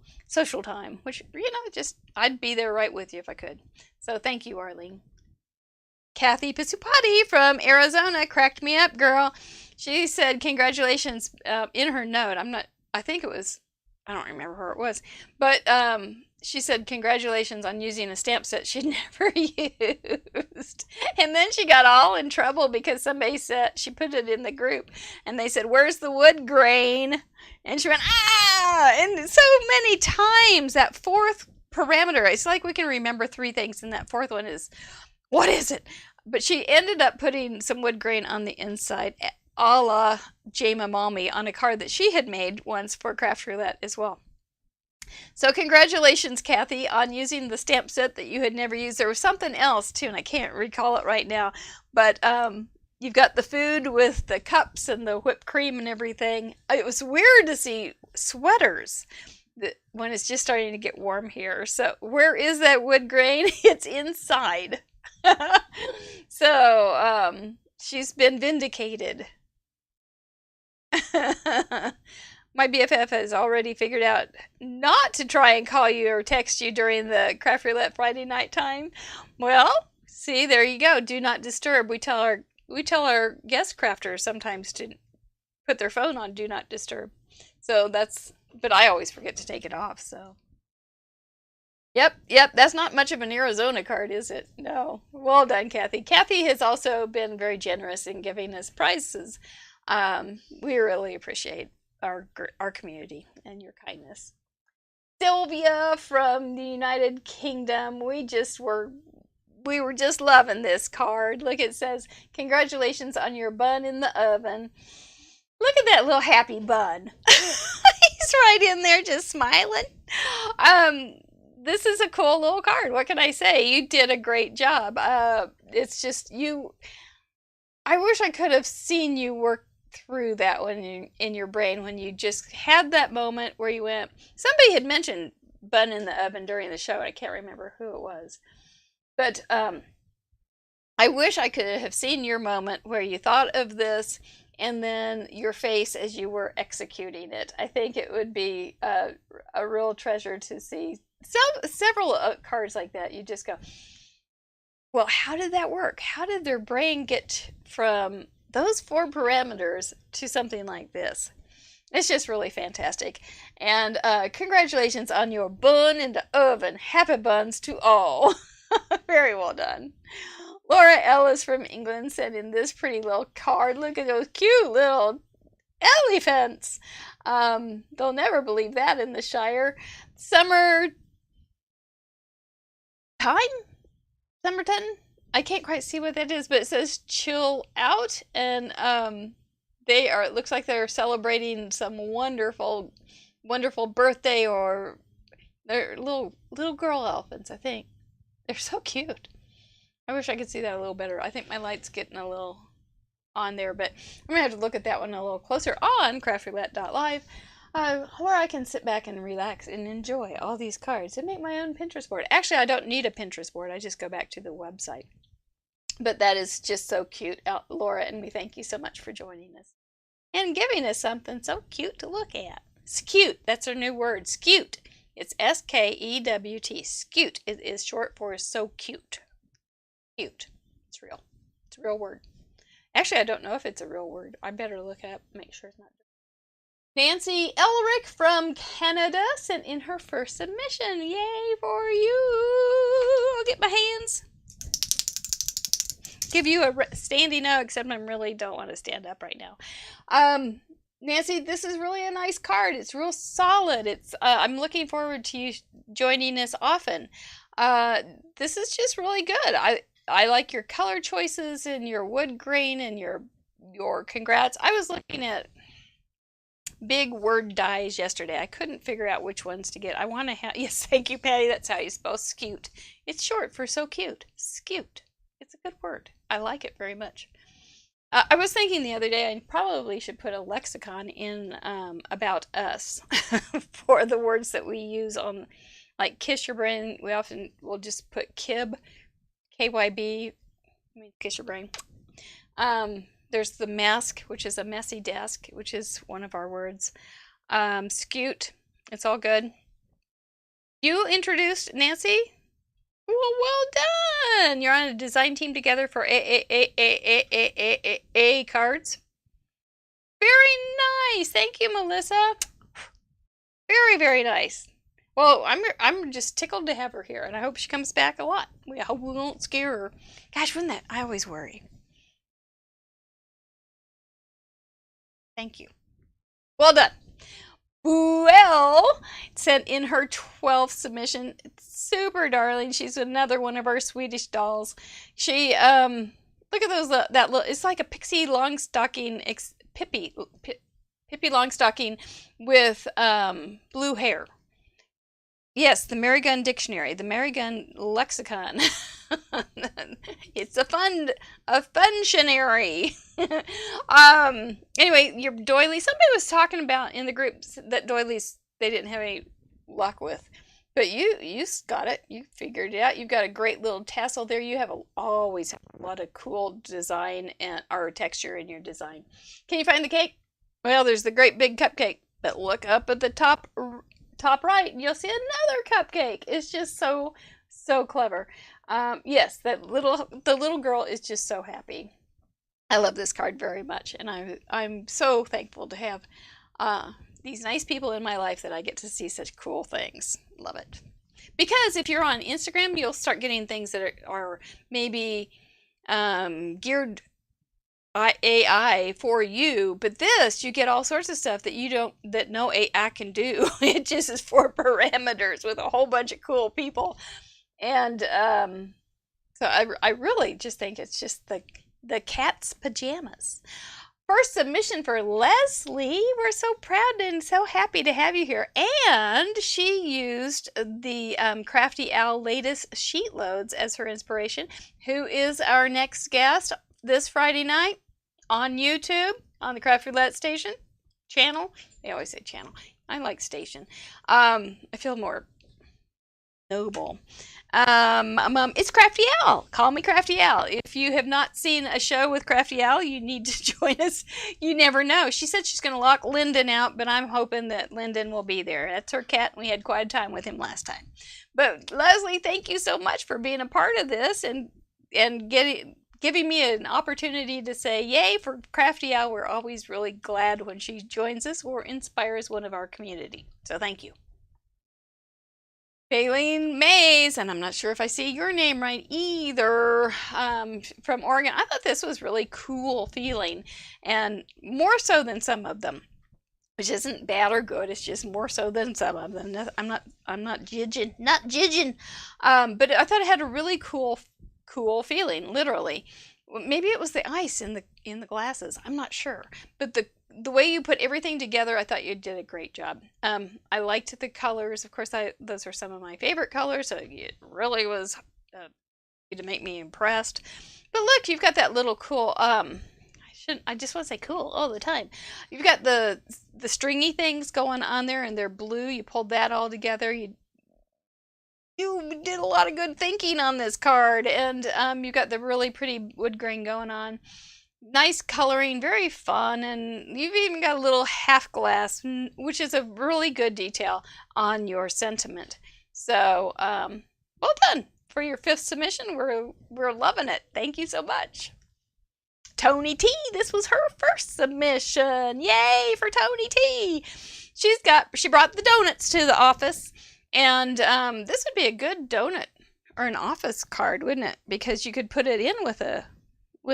time, which, I'd be there right with you if I could. So thank you, Arlene. Kathy Pisupati from Arizona cracked me up, girl. She said congratulations in her note. I don't remember who it was, but she said congratulations on using a stamp set she'd never used. And then she got all in trouble because somebody said, she put it in the group, and they said, "Where's the wood grain?" And she went, "Ah!" And so many times, that fourth parameter, it's like we can remember three things, and that fourth one is, what is it? But she ended up putting some wood grain on the inside, a la Jama Mommy, on a card that she had made once for Craft Roulette as well. So congratulations, Kathy, on using the stamp set that you had never used. There was something else too, and I can't recall it right now, but you've got the food with the cups and the whipped cream and everything. It was weird to see sweaters when it's just starting to get warm here. So where is that wood grain? It's inside. So she's been vindicated. My BFF has already figured out not to try and call you or text you during the Craft Roulette Friday night time. Well, see, there you go. Do not disturb. We tell our guest crafters sometimes to put their phone on do not disturb. So but I always forget to take it off, so. Yep, that's not much of an Arizona card, is it? No. Well done, Kathy. Kathy has also been very generous in giving us prizes. We really appreciate our community and your kindness. Sylvia from the United Kingdom, we were just loving this card. Look, it says, "Congratulations on your bun in the oven." Look at that little happy bun. He's right in there just smiling. This is a cool little card. What can I say? You did a great job. it's just you. I wish I could have seen you work through that one in your brain when you just had that moment where you went. Somebody had mentioned bun in the oven during the show. I can't remember who it was, but I wish I could have seen your moment where you thought of this and then your face as you were executing it. I think it would be a real treasure to see. Several cards like that. You just go, well, how did that work? How did their brain get from those 4 parameters to something like this? It's just really fantastic. And congratulations on your bun in the oven. Happy buns to all. Very well done. Laura Ellis from England sent in this pretty little card. Look at those cute little elephants. They'll never believe that in the Shire. Summertime? I can't quite see what that is, but it says chill out. And it looks like they're celebrating some wonderful, wonderful birthday, or they're little girl elephants, I think. They're so cute. I wish I could see that a little better. I think my light's getting a little on there, but I'm going to have to look at that one a little closer on craftroulette.live, where I can sit back and relax and enjoy all these cards and make my own Pinterest board. Actually, I don't need a Pinterest board. I just go back to the website. But that is just so cute, Laura, and we thank you so much for joining us and giving us something so cute to look at. Skewt. That's our new word. Skewt. It's S-K-E-W-T. Skewt. It is short for so cute. Cute. It's real. It's a real word. Actually, I don't know if it's a real word. I better look it up and make sure it's not. Nancy Elric from Canada sent in her first submission. Yay for you! I'll get my hands. Give you a standing O, except I really don't want to stand up right now. Nancy, this is really a nice card. It's real solid. It's I'm looking forward to you joining us often. This is just really good. I like your color choices and your wood grain and your congrats. I was looking at big word dies yesterday. I couldn't figure out which ones to get. I want to have, yes, thank you, Patty. That's how you spell skewt. It's short for so cute. Skewt. It's a good word. I like it very much. I was thinking the other day I probably should put a lexicon in about us for the words that we use on, like kiss your brain. We often will just put kib, KYB, I mean, kiss your brain. There's the mask, which is a messy desk, which is one of our words. Skewt, it's all good. You introduced Nancy? Well done! You're on a design team together for A cards. Very nice. Thank you, Melissa. Very, very nice. Well, I'm just tickled to have her here, and I hope she comes back a lot. I hope we won't scare her. Gosh, wouldn't that? I always worry. Thank you. Well done. Well, sent in her 12th submission. It's super darling. She's another one of our Swedish dolls. She look at those that little, it's like a pixie Longstocking Pippi Longstocking with blue hair. Yes, the Mary Gun Dictionary, the Mary Gun Lexicon. It's a functionary. Anyway, your doily. Somebody was talking about in the groups that doilies they didn't have any luck with, but you got it. You figured it out. You've got a great little tassel there. You have always have a lot of cool design or texture in your design. Can you find the cake? Well, there's the great big cupcake, but look up at the top right and you'll see another cupcake. It's just so clever. Yes, the little girl is just so happy. I love this card very much, and I'm so thankful to have these nice people in my life that I get to see such cool things. Love it. Because if you're on Instagram, you'll start getting things that are maybe geared AI for you, but this you get all sorts of stuff that no AI can do. It just is 4 parameters with a whole bunch of cool people, and so I really just think it's just the cat's pajamas. First submission for Leslie. We're so proud and so happy to have you here. And she used the Crafty Owl latest sheet loads as her inspiration, who is our next guest this Friday night on YouTube, on the Craft Roulette station channel. They always say channel. I like station. I feel more noble. It's Crafty Owl. Call me Crafty Owl. If you have not seen a show with Crafty Owl, you need to join us. You never know. She said she's going to lock Lyndon out, but I'm hoping that Lyndon will be there. That's her cat, and we had quite a time with him last time. But Leslie, thank you so much for being a part of this and giving me an opportunity to say yay for Crafty Owl. We're always really glad when she joins us or inspires one of our community. So thank you. Baleen Mays, and I'm not sure if I see your name right either, from Oregon. I thought this was really cool feeling, and more so than some of them, which isn't bad or good. It's just more so than some of them. I'm not judging, but I thought it had a really cool feeling, literally. Maybe it was the ice in the glasses. I'm not sure, but the way you put everything together, I thought you did a great job. I liked the colors. Of course, those are some of my favorite colors, so it really was to make me impressed. But look, you've got that little cool, I just want to say cool all the time. You've got the stringy things going on there, and they're blue. You pulled that all together. You did a lot of good thinking on this card, and you got the really pretty wood grain going on. Nice coloring, very fun, and you've even got a little half glass, which is a really good detail on your sentiment. So, well done for your 5th submission. We're loving it. Thank you so much. Tony T, this was her first submission. Yay for Tony T. She brought the donuts to the office, and this would be a good donut or an office card, wouldn't it? Because you could put it in with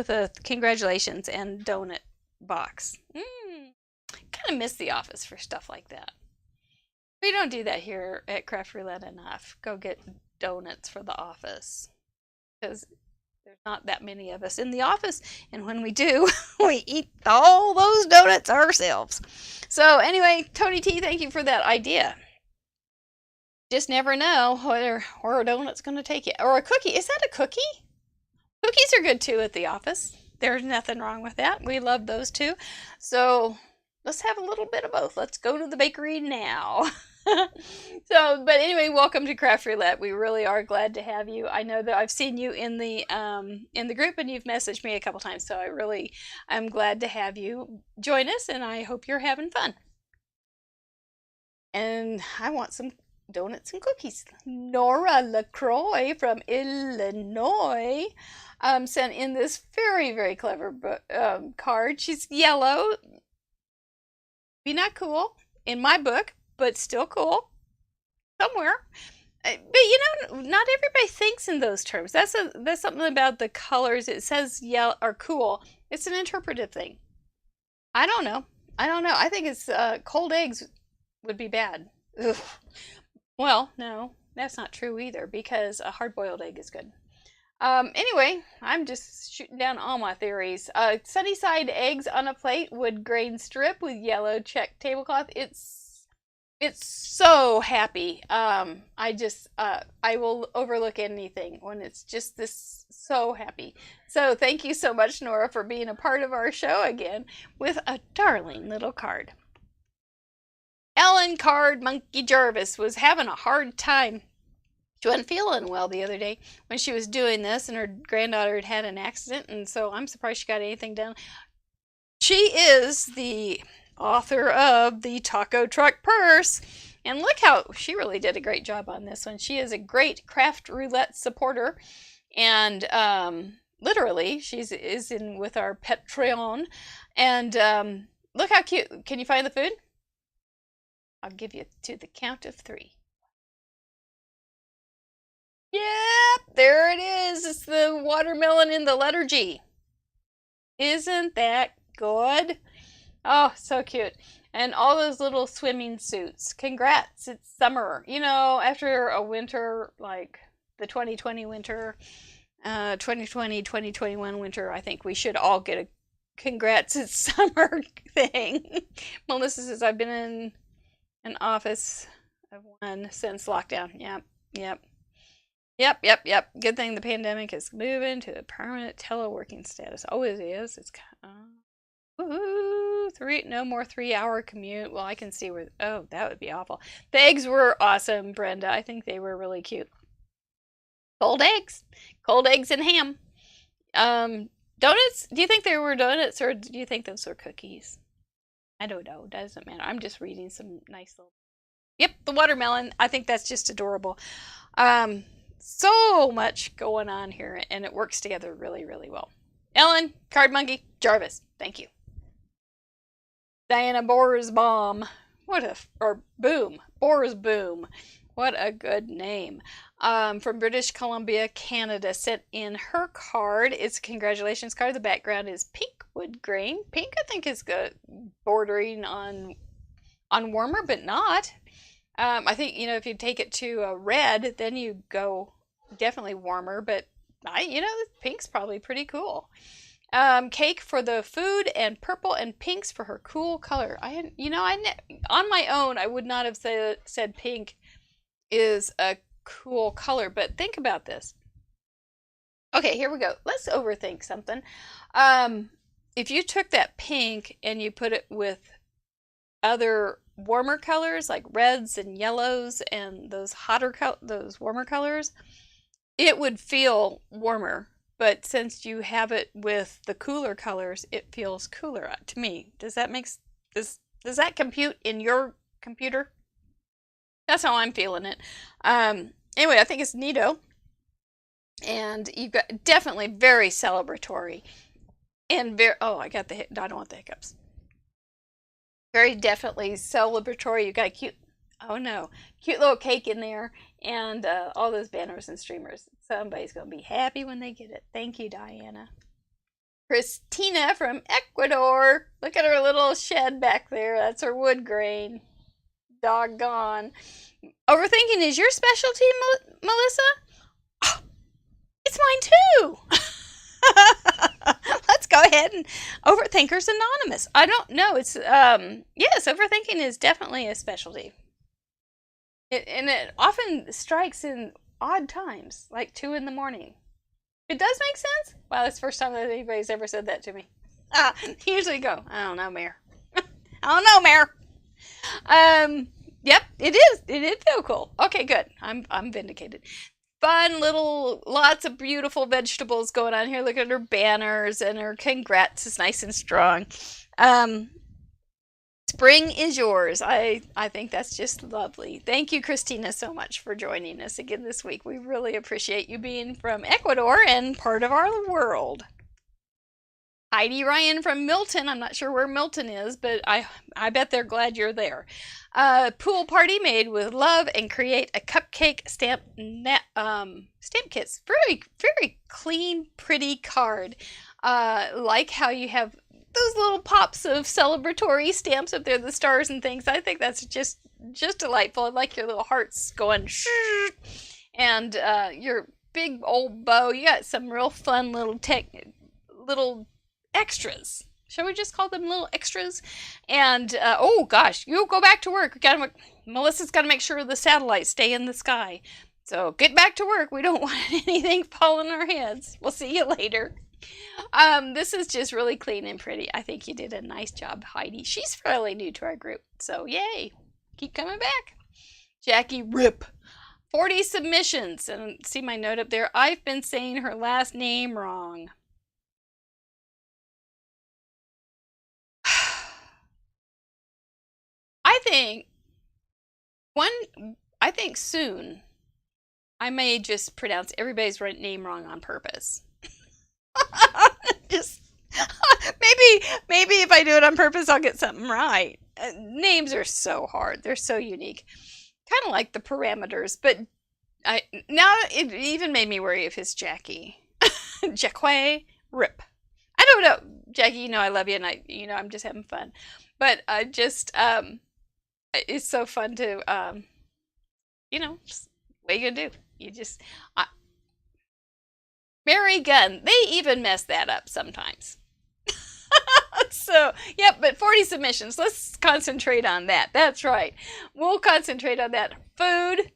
a congratulations and donut box. Kind of miss the office for stuff like that. We don't do that here at Craft Roulette enough. Go get donuts for the office, because there's not that many of us in the office, and when we do, we eat all those donuts ourselves. So anyway, Tony T, thank you for that idea. Just never know where a donut's going to take you. Or a cookie. Is that a cookie? Cookies are good too at the office. There's nothing wrong with that. We love those too. So let's have a little bit of both. Let's go to the bakery now. But anyway, welcome to Craft Roulette. We really are glad to have you. I know that I've seen you in the group, and you've messaged me a couple times. So I'm glad to have you join us, and I hope you're having fun. And I want some donuts and cookies. Nora LaCroix from Illinois sent in this very, very clever card. She's yellow. Be not cool in my book, but still cool somewhere. But you know, not everybody thinks in those terms. That's something about the colors. It says yellow or cool. It's an interpretive thing. I don't know. I think it's cold eggs would be bad. Ugh. Well, no, that's not true either, because a hard-boiled egg is good. Anyway, I'm just shooting down all my theories. Sunny side eggs on a plate, wood grain strip with yellow check tablecloth. It's so happy. I will overlook anything when it's just this so happy. So thank you so much, Nora, for being a part of our show again with a darling little card. Ellen Card Monkey Jarvis was having a hard time. She wasn't feeling well the other day when she was doing this, and her granddaughter had an accident, and so I'm surprised she got anything done. She is the author of the Taco Truck Purse, and look how she really did a great job on this one. She is a great Craft Roulette supporter, and literally is in with our Patreon, and look how cute. Can you find the food? I'll give you to the count of 3. Yep, there it is. It's the watermelon in the letter G. Isn't that good? Oh, so cute. And all those little swimming suits. Congrats, it's summer. You know, after a winter, like the 2020 winter, 2020, 2021 winter, I think we should all get congrats, it's summer thing. Melissa says, I've been in an office of one since lockdown. Yep. Good thing the pandemic is moving to a permanent teleworking status. Always is. It's woohoo! No more 3-hour commute. Well, I can see where. Oh, that would be awful. The eggs were awesome, Brenda. I think they were really cute. Cold eggs and ham. Donuts. Do you think they were donuts or do you think those were cookies? I don't know. Doesn't matter. I'm just reading some nice little. Yep, the watermelon. I think that's just adorable. So much going on here, and it works together really, really well. Ellen, Card Monkey, Jarvis. Thank you. Diana Borsbaum. Borsboom. What a good name. From British Columbia, Canada, sent in her card. It's a congratulations card. The background is pink wood grain. Pink, I think, is good, bordering on warmer, but not. I think, if you take it to a red, then you go definitely warmer, but pink's probably pretty cool. Cake for the food and purple and pinks for her cool color. On my own, I would not have said pink is a cool color, but think about this. Okay, here we go. Let's overthink something. If you took that pink and you put it with other warmer colors like reds and yellows and those warmer colors, it would feel warmer. But since you have it with the cooler colors, it feels cooler to me. Does that does that compute in your computer? That's how I'm feeling it. Anyway, I think it's neato. And you've got definitely very celebratory. And I don't want the hiccups. Very definitely celebratory. You got a cute little cake in there. And all those banners and streamers. Somebody's going to be happy when they get it. Thank you, Diana. Christina from Ecuador. Look at her little shed back there. That's her wood grain. Doggone. Overthinking is your specialty, Melissa? Oh, it's mine too. Let's go ahead and Overthinkers Anonymous. I don't know. It's yes, overthinking is definitely a specialty. It often strikes in odd times, like 2 in the morning. It does make sense? Wow, that's the first time that anybody's ever said that to me. Usually go, I don't know, Mayor. Yep, it is. It did feel cool. Okay, good. I'm vindicated. Fun lots of beautiful vegetables going on here. Look at her banners and her congrats is nice and strong. Spring is yours. I think that's just lovely. Thank you, Christina, so much for joining us again this week. We really appreciate you being from Ecuador and part of our world. Heidi Ryan from Milton. I'm not sure where Milton is, but I bet they're glad you're there. Pool party made with love and create a cupcake stamp kits. Very, very clean, pretty card. Like how you have those little pops of celebratory stamps up there, the stars and things. I think that's just delightful. I like your little hearts going and your big old bow. You got some real fun little extras. Shall we just call them little extras? And oh gosh, you go back to work. Melissa's got to make sure the satellites stay in the sky. So get back to work. We don't want anything falling on our heads. We'll see you later. This is just really clean and pretty. I think you did a nice job, Heidi. She's fairly new to our group, so yay. Keep coming back. Jackie Rip. 40 submissions. And see my note up there. I've been saying her last name wrong. I think soon I may just pronounce everybody's name wrong on purpose. Just maybe if I do it on purpose, I'll get something right. Names are so hard; they're so unique, kind of like the parameters. But now it even made me worry if it's Jackie, Jacque Rip. I don't know, Jackie. You know I love you, and I'm just having fun. But it's so fun to just, what are you gonna do? You just. Mary Gunn, they even mess that up sometimes. So, yep, but 40 submissions. Let's concentrate on that. That's right. We'll concentrate on that. Food.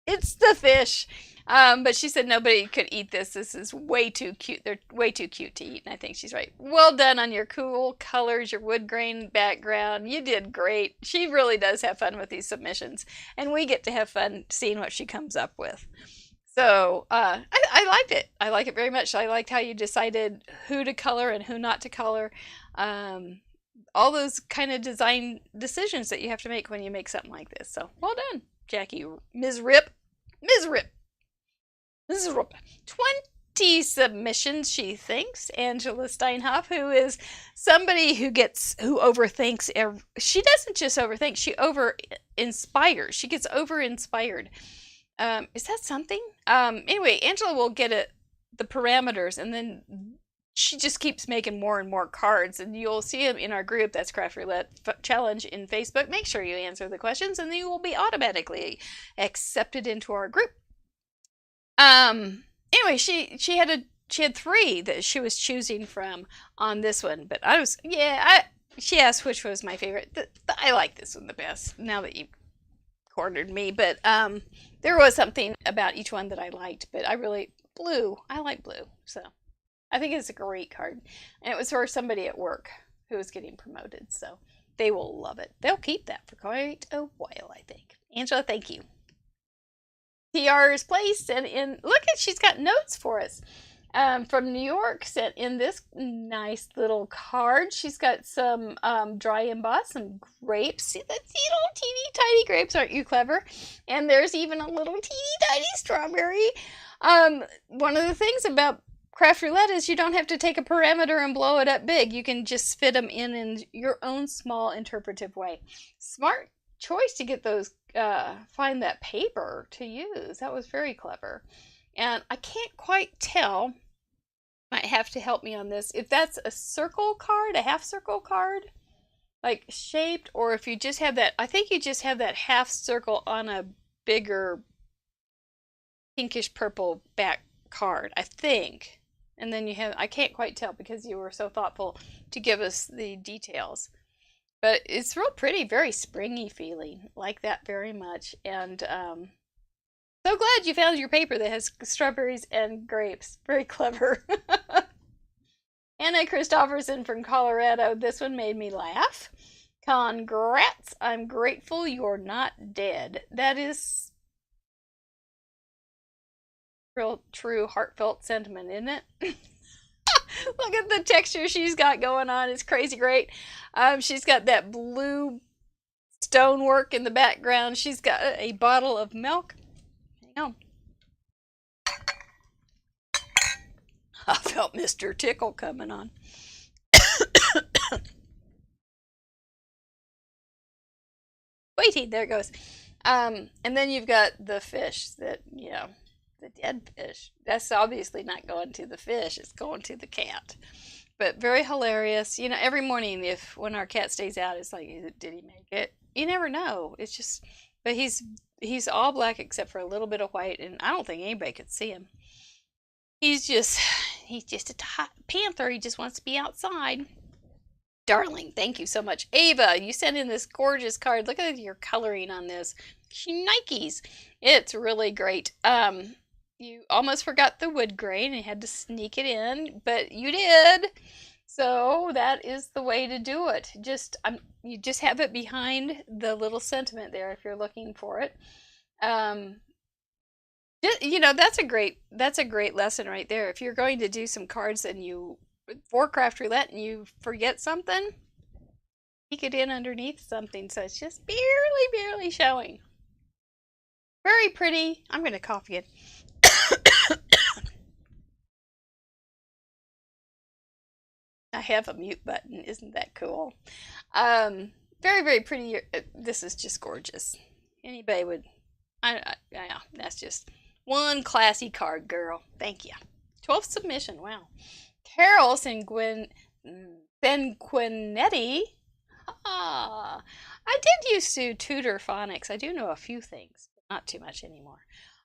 It's the fish. But she said nobody could eat this. This is way too cute. They're way too cute to eat, and I think she's right. Well done on your cool colors, your wood grain background. You did great. She really does have fun with these submissions, and we get to have fun seeing what she comes up with. So I liked it. I like it very much. I liked how you decided who to color and who not to color. All those kind of design decisions that you have to make when you make something like this. So well done, Jackie. Ms. Rip. 20 submissions, she thinks. Angela Steinhoff, who is somebody who overthinks. She doesn't just overthink, she over-inspires. She gets over-inspired. Is that something? Anyway, Angela will get the parameters, and then she just keeps making more and more cards, and you'll see them in our group. That's Craft Roulette Challenge in Facebook. Make sure you answer the questions, and you will be automatically accepted into our group. Anyway, she had 3 that she was choosing from on this one, but she asked which was my favorite. I like this one the best, now that you cornered me, but there was something about each one that I liked, but I like blue, so I think it's a great card, and it was for somebody at work who was getting promoted, so they will love it. They'll keep that for quite a while, I think. Angela, thank you. TR's Place sent in, she's got notes for us from New York, sent in this nice little card. She's got some dry emboss, some grapes. See, little teeny tiny grapes, aren't you clever? And there's even a little teeny tiny strawberry. One of the things about Craft Roulette is you don't have to take a parameter and blow it up big. You can just fit them in your own small interpretive way. Smart choice to get those, find that paper to use. That was very clever. And I can't quite tell, might have to help me on this, if that's a circle card, a half circle card, like shaped, or if you just have that, I think you just have that half circle on a bigger pinkish purple back card, I think. And then you have, I can't quite tell because you were so thoughtful to give us the details. But it's real pretty, very springy feeling. Like that very much. And so glad you found your paper that has strawberries and grapes. Very clever. Anna Christopherson from Colorado. This one made me laugh. Congrats. I'm grateful you're not dead. That is real true heartfelt sentiment, isn't it? Look at the texture she's got going on. It's crazy great. She's got that blue stonework in the background. She's got a bottle of milk. Hang on. I felt Mr. Tickle coming on. Waiting, there it goes. And then you've got the fish that, the dead fish. That's obviously not going to the fish. It's going to the cat. But very hilarious. Every morning when our cat stays out, it's like, did he make it? You never know. It's just, but he's all black except for a little bit of white, and I don't think anybody could see him. He's just a panther. He just wants to be outside. Darling, thank you so much. Ava, you sent in this gorgeous card. Look at your coloring on this. Nikes. It's really great. You almost forgot the wood grain and had to sneak it in, but you did. So that is the way to do it. You just have it behind the little sentiment there if you're looking for it. That's a great lesson right there. If you're going to do some cards and for Craft Roulette and you forget something, sneak it in underneath something so it's just barely showing. Very pretty. I'm going to cough again. I have a mute button. Isn't that cool? Very, very pretty. This is just gorgeous. Anybody would... yeah, that's just one classy card, girl. Thank you. 12th submission. Wow. Carol Sanguinetti. I did used to tutor phonics. I do know a few things, but not too much anymore.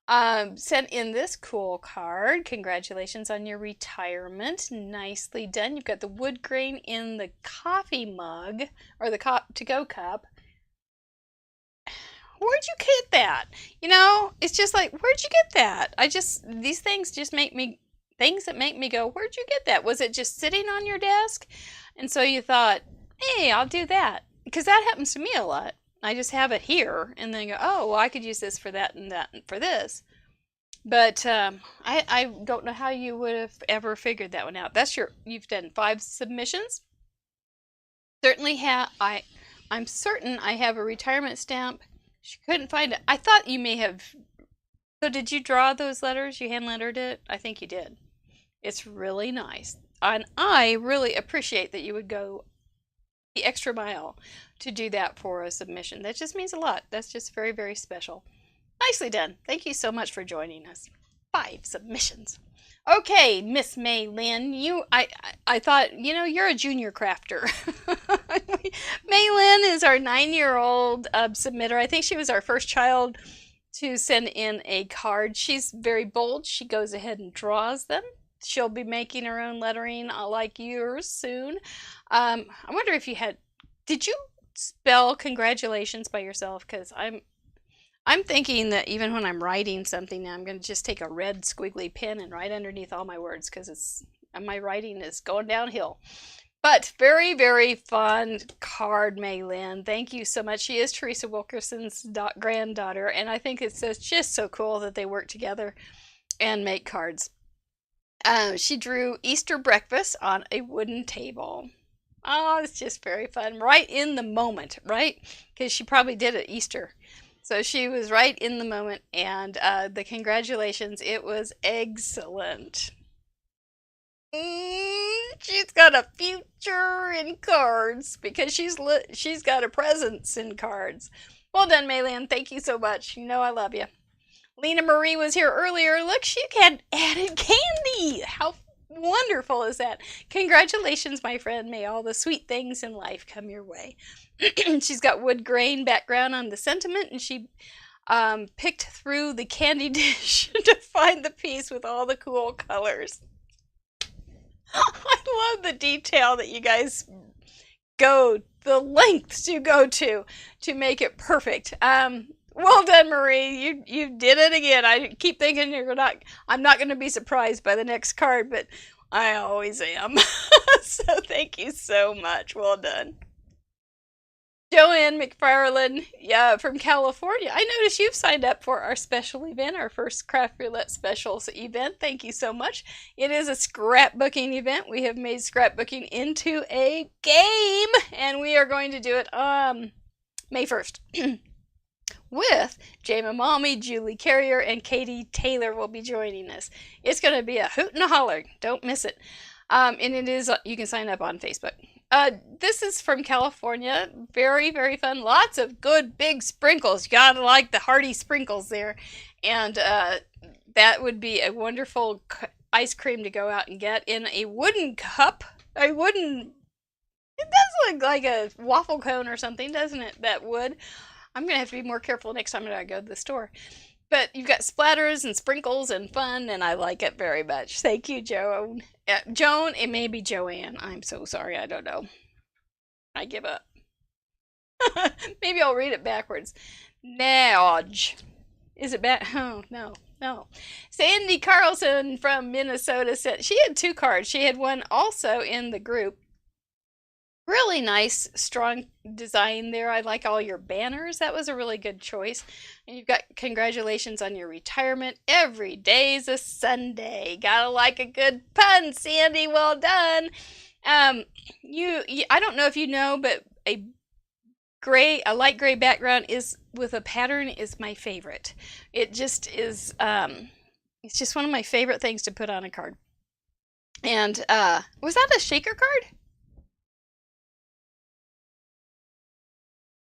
Sent in this cool card. Congratulations on your retirement. Nicely done. You've got the wood grain in the coffee mug, or the to-go cup. Where'd you get that? You know, it's just like, where'd you get that? These things just make me, things that make me go, where'd you get that? Was it just sitting on your desk? And so you thought, hey, I'll do that. Because that happens to me a lot. I just have it here and then go, oh, well, I could use this for that and for this. But I don't know how you would have ever figured that one out. You've done 5 submissions. Certainly I'm certain I have a retirement stamp. She couldn't find it. I thought you may have. So did you draw those letters? You hand lettered it? I think you did. It's really nice. And I really appreciate that you would go the extra mile to do that for a submission. That just means a lot. That's just very, very special. Nicely done. Thank you so much for joining us. 5 submissions. Okay, Miss May Lynn, I thought, you know, you're a junior crafter. May Lynn is our 9-year-old submitter. I think she was our first child to send in a card. She's very bold. She goes ahead and draws them. She'll be making her own lettering like yours soon. I wonder if did you spell congratulations by yourself? Because I'm thinking that even when I'm writing something now, I'm going to just take a red squiggly pen and write underneath all my words because my writing is going downhill. But very, very fun card, Maylin. Thank you so much. She is Teresa Wilkerson's granddaughter, and I think it's just so cool that they work together and make cards. She drew Easter breakfast on a wooden table. Oh, it's just very fun. Right in the moment, right? Because she probably did it Easter. So she was right in the moment, and the congratulations, it was excellent. She's got a future in cards because she's got a presence in cards. Well done, Maylin. Thank you so much. You know I love you. Lena Marie was here earlier. Look, she had added candy. How wonderful is that? Congratulations, my friend. May all the sweet things in life come your way. She's got wood grain background on the sentiment, and she picked through the candy dish to find the piece with all the cool colors. I love the detail that you guys go the lengths you go to make it perfect. Well done, Marie. You did it again. I keep thinking I'm not going to be surprised by the next card, but I always am. So thank you so much. Well done. Joanne McFarland, from California. I noticed you've signed up for our special event, our first Craft Roulette specials event. Thank you so much. It is a scrapbooking event. We have made scrapbooking into a game, and we are going to do it May 1st. With Jay Mamami, Julie Carrier, and Katie Taylor will be joining us. It's going to be a hoot and a holler. Don't miss it. And it is, you can sign up on Facebook. This is from California. Very, very fun. Lots of good big sprinkles. You gotta like the hearty sprinkles there. And that would be a wonderful ice cream to go out and get in a wooden cup. It does look like a waffle cone or something, doesn't it? That wood. I'm going to have to be more careful next time I go to the store. But you've got splatters and sprinkles and fun, and I like it very much. Thank you, Joan. Joan, it may be Joanne. I'm so sorry. I don't know. I give up. Maybe I'll read it backwards. Nodge. Is it back? Oh, no. Sandy Carlson from Minnesota said she had 2 cards. She had one also in the group. Really nice, strong design there. I like all your banners. That was a really good choice. And you've got congratulations on your retirement. Every day's a Sunday. Gotta like a good pun, Sandy. Well done. I don't know if you know, but a light gray background is with a pattern is my favorite. It just is. It's just one of my favorite things to put on a card. And was that a shaker card?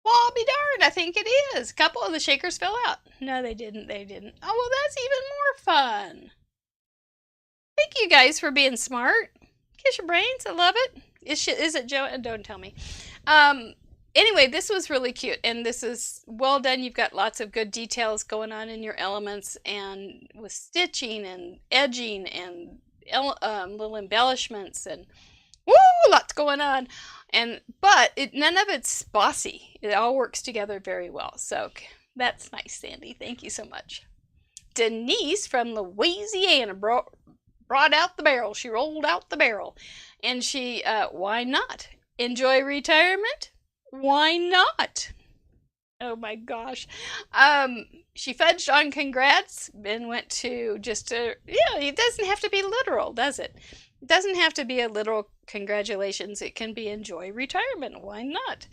Well, I'll be darned, I think it is. A couple of the shakers fell out. No, they didn't. Oh, well, that's even more fun. Thank you guys for being smart. Kiss your brains. I love it. Is it Joe? Don't tell me. anyway, this was really cute, and this is well done. You've got lots of good details going on in your elements, and with stitching and edging and little embellishments, and woo, lots going on. But none of it's bossy. It all works together very well. So that's nice, Sandy. Thank you so much. Denise from Louisiana brought out the barrel. She rolled out the barrel. And she, why not? Enjoy retirement? Why not? Oh my gosh. She fudged on congrats and went to it doesn't have to be literal, does it? It doesn't have to be a literal congratulations. It can be enjoy retirement. Why not?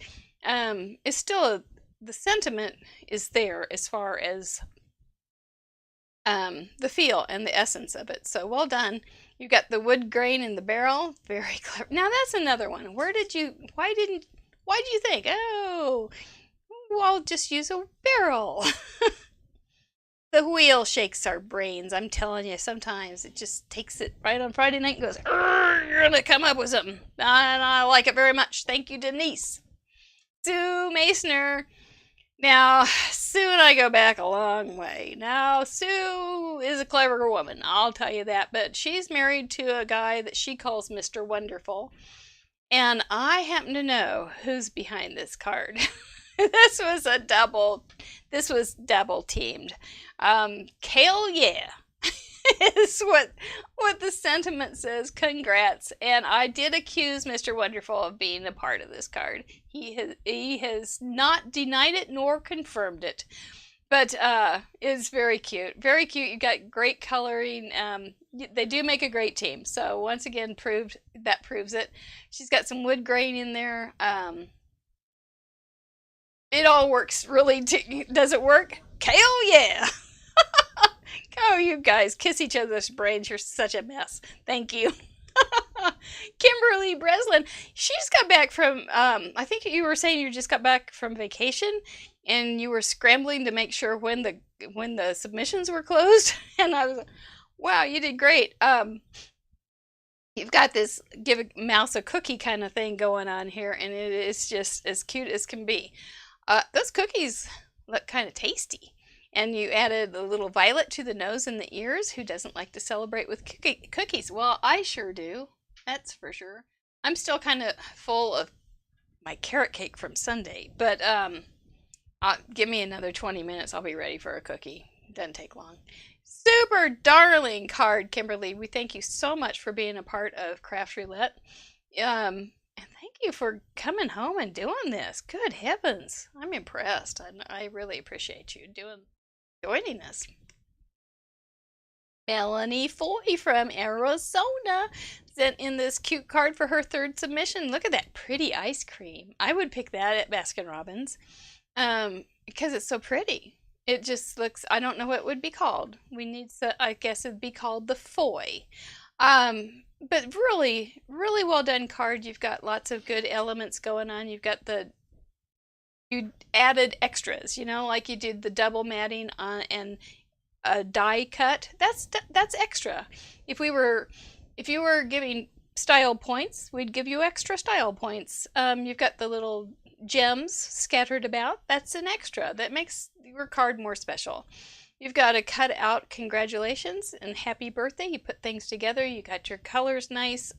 It's still, the sentiment is there as far as the feel and the essence of it. So well done. You got the wood grain in the barrel. Very clever. Now that's another one. Why did you think, oh, I'll just use a barrel? The wheel shakes our brains. I'm telling you, sometimes it just takes it right on Friday night and goes, you're going to come up with something. And I like it very much. Thank you, Denise. Sue Masoner. Now, Sue and I go back a long way. Now, Sue is a clever woman, I'll tell you that. But she's married to a guy that she calls Mr. Wonderful. And I happen to know who's behind this card. This was double teamed. Kale, yeah, is what the sentiment says. Congrats. And I did accuse Mr. Wonderful of being a part of this card. He has not denied it nor confirmed it. But it's very cute. Very cute. You got great coloring. They do make a great team. So once again, proves it. She's got some wood grain in there. It all works really. Does it work? Kale, yeah. Oh, you guys kiss each other's brains. You're such a mess. Thank you. Kimberly Breslin. She just got back from, I think you were saying you just got back from vacation and you were scrambling to make sure when the submissions were closed. And I was like, wow, you did great. You've got this give a mouse a cookie kind of thing going on here, and it is just as cute as can be. Those cookies look kind of tasty. And you added a little violet to the nose and the ears. Who doesn't like to celebrate with cookies? Well, I sure do. That's for sure. I'm still kind of full of my carrot cake from Sunday. But give me another 20 minutes. I'll be ready for a cookie. Doesn't take long. Super darling card, Kimberly. We thank you so much for being a part of Craft Roulette. And thank you for coming home and doing this. Good heavens. I'm impressed. I really appreciate you joining us. Melanie Foy from Arizona sent in this cute card for her third submission. Look at that pretty ice cream. I would pick that at Baskin-Robbins because it's so pretty. It just looks, I don't know what it would be called. I guess it'd be called the Foy. But really, really well done card. You've got lots of good elements going on. You added extras, like you did the double matting on and a die cut. That's extra. If you were giving style points, we'd give you extra style points. You've got the little gems scattered about. That's an extra. That makes your card more special. You've got a cut out congratulations and happy birthday. You put things together. You got your colors nice.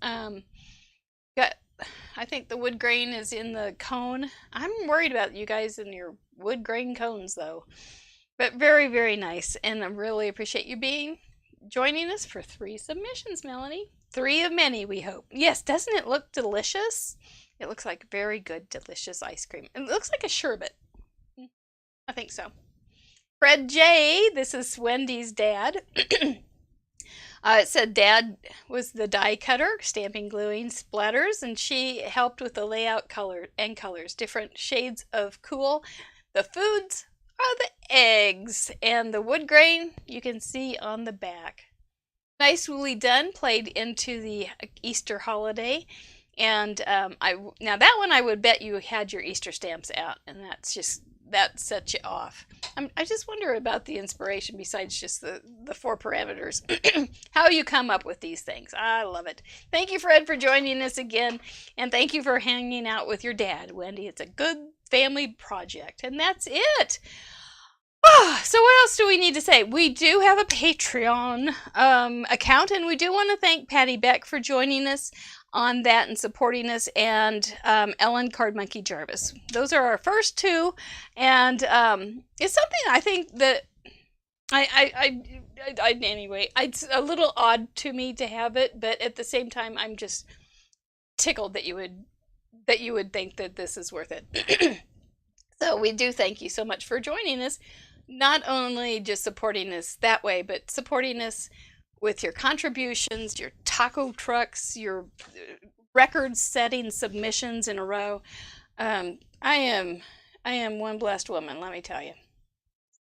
I think the wood grain is in the cone. I'm worried about you guys and your wood grain cones though. But very, very nice. And I really appreciate you joining us for 3 submissions, Melanie. 3 of many, we hope. Yes, doesn't it look delicious? It looks like very good, delicious ice cream. It looks like a sherbet. I think so. Fred J. This is Wendy's dad. It said Dad was the die cutter, stamping, gluing, splatters, and she helped with the layout colors, different shades of cool. The foods are the eggs, and the wood grain you can see on the back. Nicely done, played into the Easter holiday. And now that one I would bet you had your Easter stamps out, and that's just that sets you off. I just wonder about the inspiration besides just the 4 parameters. How you come up with these things. I love it. Thank you, Fred, for joining us again. And thank you for hanging out with your dad, Wendy. It's a good family project. And that's it. So what else do we need to say? We do have a Patreon account, and we do want to thank Patty Beck for joining us on that and supporting us, and Ellen Card Monkey Jarvis. Those are our first 2, and it's something I think that anyway, it's a little odd to me to have it, but at the same time, I'm just tickled that you would think that this is worth it. So we do thank you so much for joining us, not only just supporting us that way, but supporting us with your contributions, your taco trucks, your record-setting submissions in a row. I am one blessed woman, let me tell you.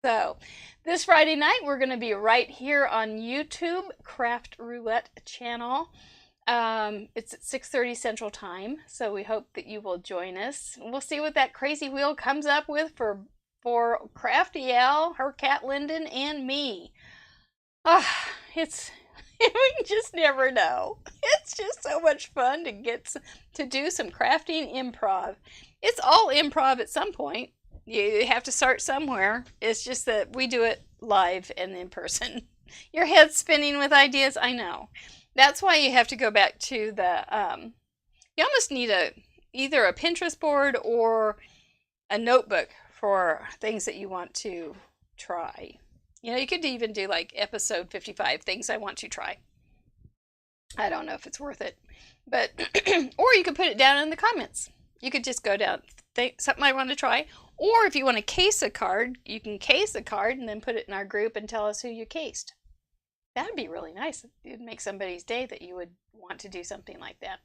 So, this Friday night, we're going to be right here on YouTube, Craft Roulette channel. It's at 6:30 Central Time, so we hope that you will join us. We'll see what that crazy wheel comes up with for Crafty Al, her cat Lyndon, and me. We just never know. It's just so much fun to get to do some crafting improv. It's all improv at some point. You have to start somewhere. It's just that we do it live and in person. Your head's spinning with ideas, I know. That's why you have to go back to the, you almost need either a Pinterest board or a notebook for things that you want to try. You know, you could even do like episode 55, things I want to try. I don't know if it's worth it, but, or you could put it down in the comments. You could just go down, something I want to try. Or if you want to case a card, you can case a card and then put it in our group and tell us who you cased. That'd be really nice. It'd make somebody's day that you would want to do something like that.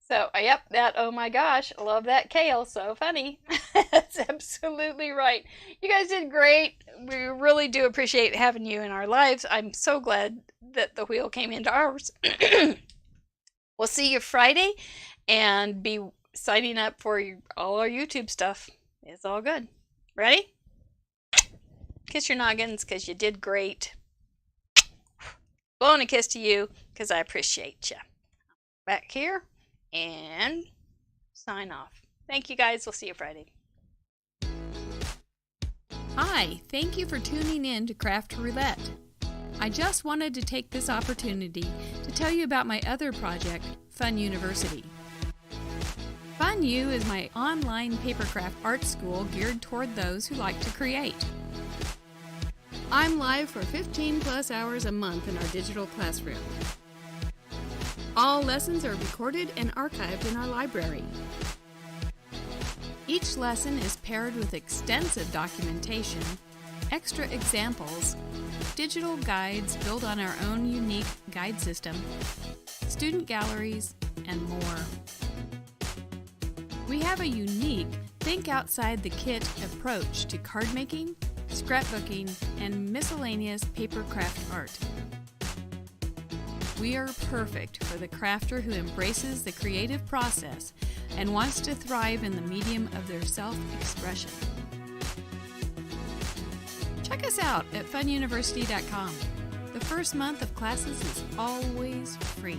So, yep, oh my gosh, I love that kale, so funny. That's absolutely right. You guys did great. We really do appreciate having you in our lives. I'm so glad that the wheel came into ours. We'll see you Friday, and be signing up for all our YouTube stuff. It's all good. Ready? Kiss your noggins, because you did great. Blowing a kiss to you, because I appreciate you. Back here. And sign off. Thank you guys. We'll see you Friday. Hi, thank you for tuning in to Craft Roulette. I just wanted to take this opportunity to tell you about my other project, Fun University. Fun U is my online papercraft art school geared toward those who like to create. I'm live for 15 plus hours a month in our digital classroom. All lessons are recorded and archived in our library. Each lesson is paired with extensive documentation, extra examples, digital guides built on our own unique guide system, student galleries, and more. We have a unique think outside the kit approach to card making, scrapbooking, and miscellaneous papercraft art. We are perfect for the crafter who embraces the creative process and wants to thrive in the medium of their self-expression. Check us out at fununiversity.com. The first month of classes is always free.